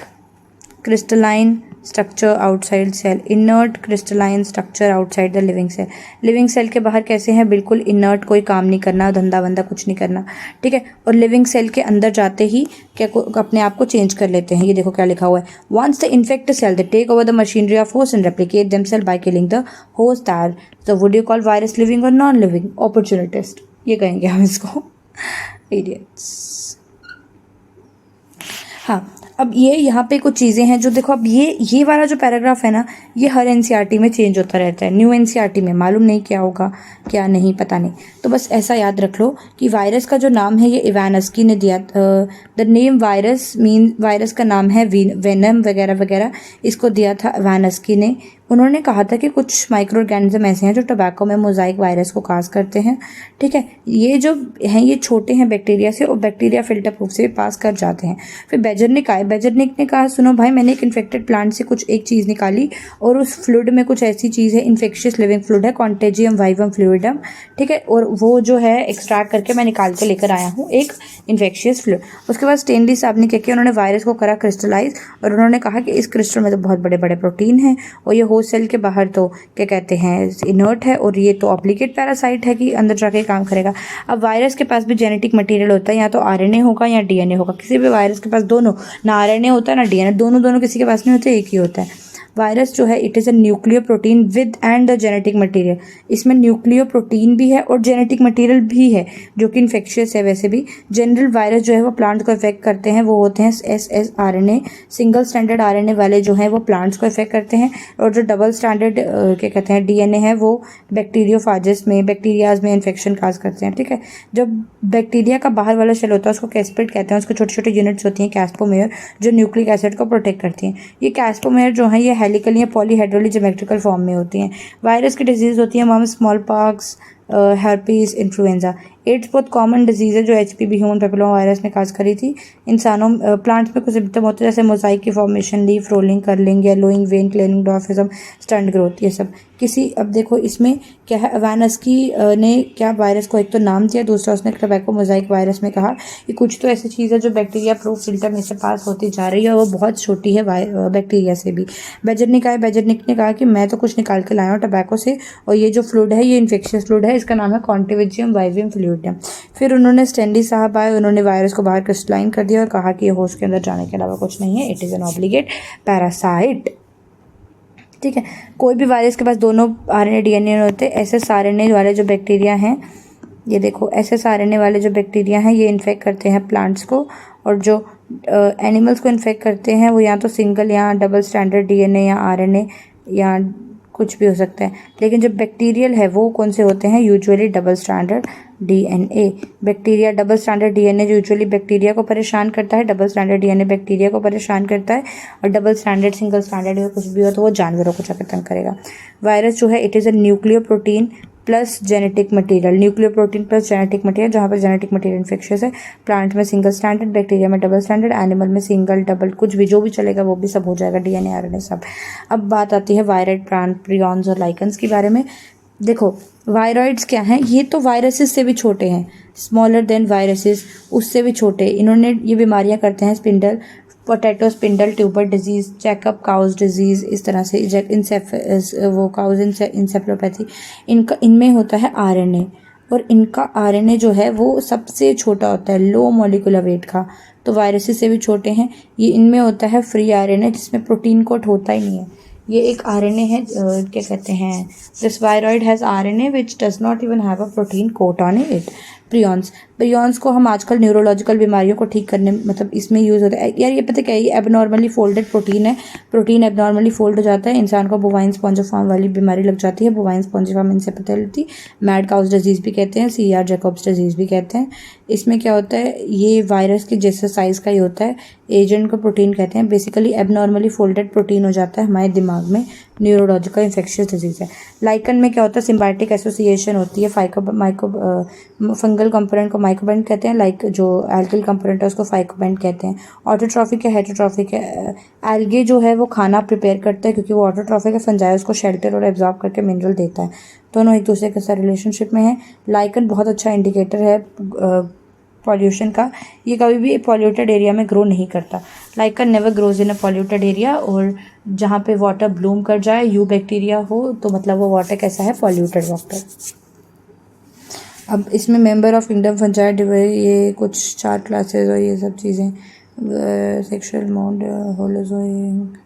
A: crystalline structure outside cell, inert crystalline structure outside the living cell. Living cell के बाहर कैसे हैं? बिल्कुल इनर्ट, कोई काम नहीं करना, धंधा वंदा कुछ नहीं करना, ठीक है। और लिविंग सेल के अंदर जाते ही क्या अपने आप को चेंज कर लेते हैं। ये देखो क्या लिखा हुआ है, once the infected cell they take over the machinery of host and replicate themselves by killing the host or the would you call virus living और नॉन लिविंग? अपॉर्चुनिटिस्ट, ये कहेंगे हम इसको, इडियट्स। हाँ, अब ये यहाँ पे कुछ चीज़ें हैं जो देखो, अब ये वाला जो पैराग्राफ है ना, ये हर NCERT में चेंज होता रहता है। न्यू NCERT में मालूम नहीं क्या होगा क्या नहीं, पता नहीं। तो बस ऐसा याद रख लो कि वायरस का जो नाम है ये इवानस्की ने दिया। The name virus mean, virus का नाम है वेनम वगैरह वगैरह, इसको दिया था इवानस्की ने। उन्होंने कहा था कि कुछ माइक्रो ऑर्गेनिज्म ऐसे हैं जो टोबैको में मोजाइक वायरस को काज करते हैं, ठीक है। ये जो हैं ये छोटे हैं बैक्टीरिया से, और बैक्टीरिया फिल्टर प्रूफ से भी पास कर जाते हैं। फिर बेजरनिक आए, बेजरनिक ने कहा सुनो भाई, मैंने एक इन्फेक्टेड प्लांट से कुछ एक चीज़ निकाली, और उस फ्लूइड में कुछ ऐसी चीज़ है, इन्फेक्शियस लिविंग फ्लूइड है, कॉन्टेजियम वाइवम फ्लूइडम, ठीक है। और वो जो है एक्सट्रैक्ट करके मैं निकाल के लेकर आया हूँ एक इन्फेक्शियस फ्लूइड। उसके बाद स्टेनली साहब ने क्या किया, उन्होंने वायरस को करा क्रिस्टलाइज, और उन्होंने कहा कि इस क्रिस्टल में तो बहुत बड़े बड़े प्रोटीन हैं, और ये सेल के बाहर तो क्या कहते हैं इनर्ट है, और ये तो ऑब्लिगेट पैरासाइट है कि अंदर जाके काम करेगा। अब वायरस के पास भी जेनेटिक मटेरियल होता है, या तो RNA होगा या DNA होगा। किसी भी वायरस के पास दोनों, ना RNA होता है ना DNA, दोनों किसी के पास नहीं होते, एक ही होता है। वायरस जो है it is a nucleo protein with and the genetic material. इसमें न्यूक्लियो प्रोटीन भी है और जेनेटिक मटेरियल भी है, जो कि इन्फेक्शियस है। वैसे भी जनरल वायरस जो है वो प्लांट को इफेक्ट करते हैं, वो होते हैं SSRNA, सिंगल स्टैंडर्ड RNA वाले जो हैं वो प्लांट्स को इफेक्ट करते हैं, और जो डबल स्टैंडर्ड क्या कहते हैं DNA है वो बैक्टीरियोफाजस में, बैक्टीरियाज में इन्फेक्शन काज करते हैं, ठीक है। जब बैक्टीरिया का बाहर वाला शेल होता है उसको कैस्पिड कहते हैं, उसको छोटे छोटे यूनिट्स होती हैं कैस्पोमेयर, जो न्यूक्लिक एसिड को प्रोटेक्ट करती हैं। ये कैस्पोमेयर जो है ये हेलिकल या पॉलीहेड्रली ज्योमेट्रिकल फॉर्म में होती हैं। वायरस की डिजीज होती है mumps, small pox, herpes, influenza. AIDS बहुत कॉमन डिजीज़ है जो HPV ह्यूमन पेपिलोमा वायरस ने काज करी थी। इंसानों प्लांट्स में कुछ सिम्टम होते हैं जैसे मोजाइक की formation, leaf rolling, curling, yellowing, vein clearing, dwarfism, stunt growth, ये सब। अब देखो इसमें क्या है, इवानस्की ने क्या वायरस को एक तो नाम दिया, दूसरा उसने टोबैको मोजाइक वायरस में कहा कि कुछ तो ऐसी चीज़ है जो बैक्टीरिया प्रूफ फिल्टर में से पास होती जा रही है, और वो बहुत छोटी है बैक्टीरिया से भी। बेजरनिक ने कहा कि मैं तो कुछ निकाल के लाया हूँ टोबैको से, और ये जो फ्लूइड है ये इन्फेक्शियस फ्लूइड है, इसका नाम है कॉन्टिविजियम वाइवियम फ्लूइड। फिर उन्होंने स्टेनली साहब आए, उन्होंने वायरस को बाहर क्रिस्टलाइन कर दिया और कहा कि ये होस्ट के अंदर जाने के अलावा कुछ नहीं है, it is an obligate parasite, ठीक है। कोई भी वायरस के पास दोनों RNA DNA होते। SSRNA वाले जो बैक्टीरिया हैं, ये देखो SSRNA वाले जो बैक्टीरिया हैं ये इन्फेक्ट करते हैं प्लांट्स को, और जो एनिमल्स को इन्फेक्ट करते हैं वो या तो सिंगल या डबल स्टैंडर्ड DNA या RNA या कुछ भी हो सकता है। लेकिन जो बैक्टीरियल है वो कौन से होते हैं, usually double standard DNA. Bacteria double standard DNA usually bacteria को परेशान करता है, डबल स्टैंडर्ड डीएनए बैक्टीरिया को परेशान करता है, और डबल स्टैंडर्ड सिंगल स्टैंडर्ड या कुछ भी हो तो वो जानवरों को जाकर तंग करेगा। वायरस जो है it is a nucleo protein plus genetic material, nucleo protein plus genetic material, जहाँ पर जेनेटिक मटेरियल इन्फेक्शियस है। प्लांट में सिंगल स्टैंडर्ड, बैक्टीरिया में डबल स्टैंडर्ड, एनिमल में सिंगल डबल कुछ भी जो भी चलेगा वो भी सब हो जाएगा, डीएनए आरएनए सब। अब बात आती है वायरड प्लांट प्रियॉन्स और लाइकन्स के बारे में। देखो वायरॉइड्स क्या हैं, ये तो वायरसेस से भी छोटे हैं, स्मॉलर देन वायरसेस, उससे भी छोटे। इन्होंने ये बीमारियां करते हैं spindle potato spindle tuber disease, चेकअप काउज डिजीज़, इस तरह से वो काउज इंसेफ्लोपैथी, इनमें होता है आरएनए, और इनका आरएनए जो है वो सबसे छोटा होता है, लो मॉलिक्यूलर वेट का, तो वायरसेस से भी छोटे हैं। ये इनमें होता है फ्री आरएनए जिसमें प्रोटीन कोट होता ही नहीं है। ये एक आरएनए है, क्या कहते हैं, this viroid has RNA which does not even have a protein coat on it. Prions को हम आजकल न्यूरोलॉजिकल बीमारियों को ठीक करने मतलब इसमें यूज़ होता है। यार ये पता क्या है, ये एबनॉर्मली फोल्डेड प्रोटीन है, प्रोटीन एबनॉर्मली फोल्ड हो जाता है, इंसान को बोवाइन स्पॉन्जिफॉर्म वाली बीमारी लग जाती है, bovine spongiform encephalopathy, mad cows disease भी कहते हैं, सीआर जैकब्स डिजीज़ भी कहते हैं। इसमें क्या होता है, ये वायरस के जैसे साइज़ का ही होता है, एजेंट को प्रोटीन कहते हैं, बेसिकली एबनॉर्मली फोल्डेड प्रोटीन हो जाता है हमारे दिमाग में, न्यूरोलॉजिकल इन्फेक्शियस डिजीज़ है। लाइकन में क्या होता है, सिम्बायोटिक एसोसिएशन होती है, फंगल कंपोनेंट को माइक्रोबेंट कहते हैं, लाइक जो एल्गिल कंपोनेंट है उसको फाइकोबेंट कहते हैं। ऑटोट्रॉफिक है, हेटरोट्रॉफिक है, एल्गे जो है वो खाना प्रिपेयर करता है क्योंकि वो ऑटोट्रॉफिक है, फंजाई उसको शेल्टर और एब्जॉर्ब करके मिनरल देता है, दोनों एक दूसरे के साथ रिलेशनशिप में है। लाइकन बहुत अच्छा इंडिकेटर है पॉल्यूशन का, ये कभी भी पॉल्यूटेड एरिया में ग्रो नहीं करता। Lichen never grows in a polluted area, और जहाँ पे वाटर ब्लूम कर जाए, यू बैक्टीरिया हो तो मतलब वो वाटर कैसा है, पॉल्यूटेड वाटर। अब इसमें मेंबर ऑफ किंगडम फंजाई, ये कुछ 4 क्लासेस और ये सब चीज़ें, सेक्सुअल मोड, होलोजोइक।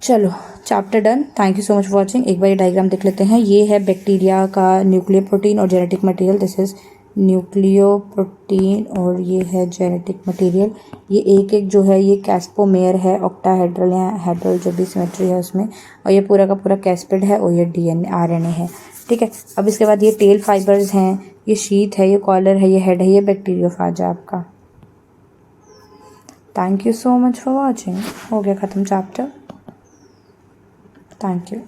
A: चलो chapter done, thank you so much for watching. एक बार ये डायग्राम देख लेते हैं। ये है बैक्टीरिया का न्यूक्लियर प्रोटीन और genetic material, this is nucleo protein, और ये है जेनेटिक मटेरियल। ये एक एक जो है ये कैस्पोमेयर है, ऑक्टाहेड्रल या हेड्रल जो भी सिमेट्री है उसमें, और ये पूरा का पूरा कैस्पिड है, और ये डीएनए आरएनए है, ठीक है। अब इसके बाद ये टेल फाइबर्स हैं, ये शीथ है, ये कॉलर है, ये हेड है, ये बैक्टीरियोफाज है आपका। Thank you so much for watching. हो गया ख़त्म चैप्टर। Thank you.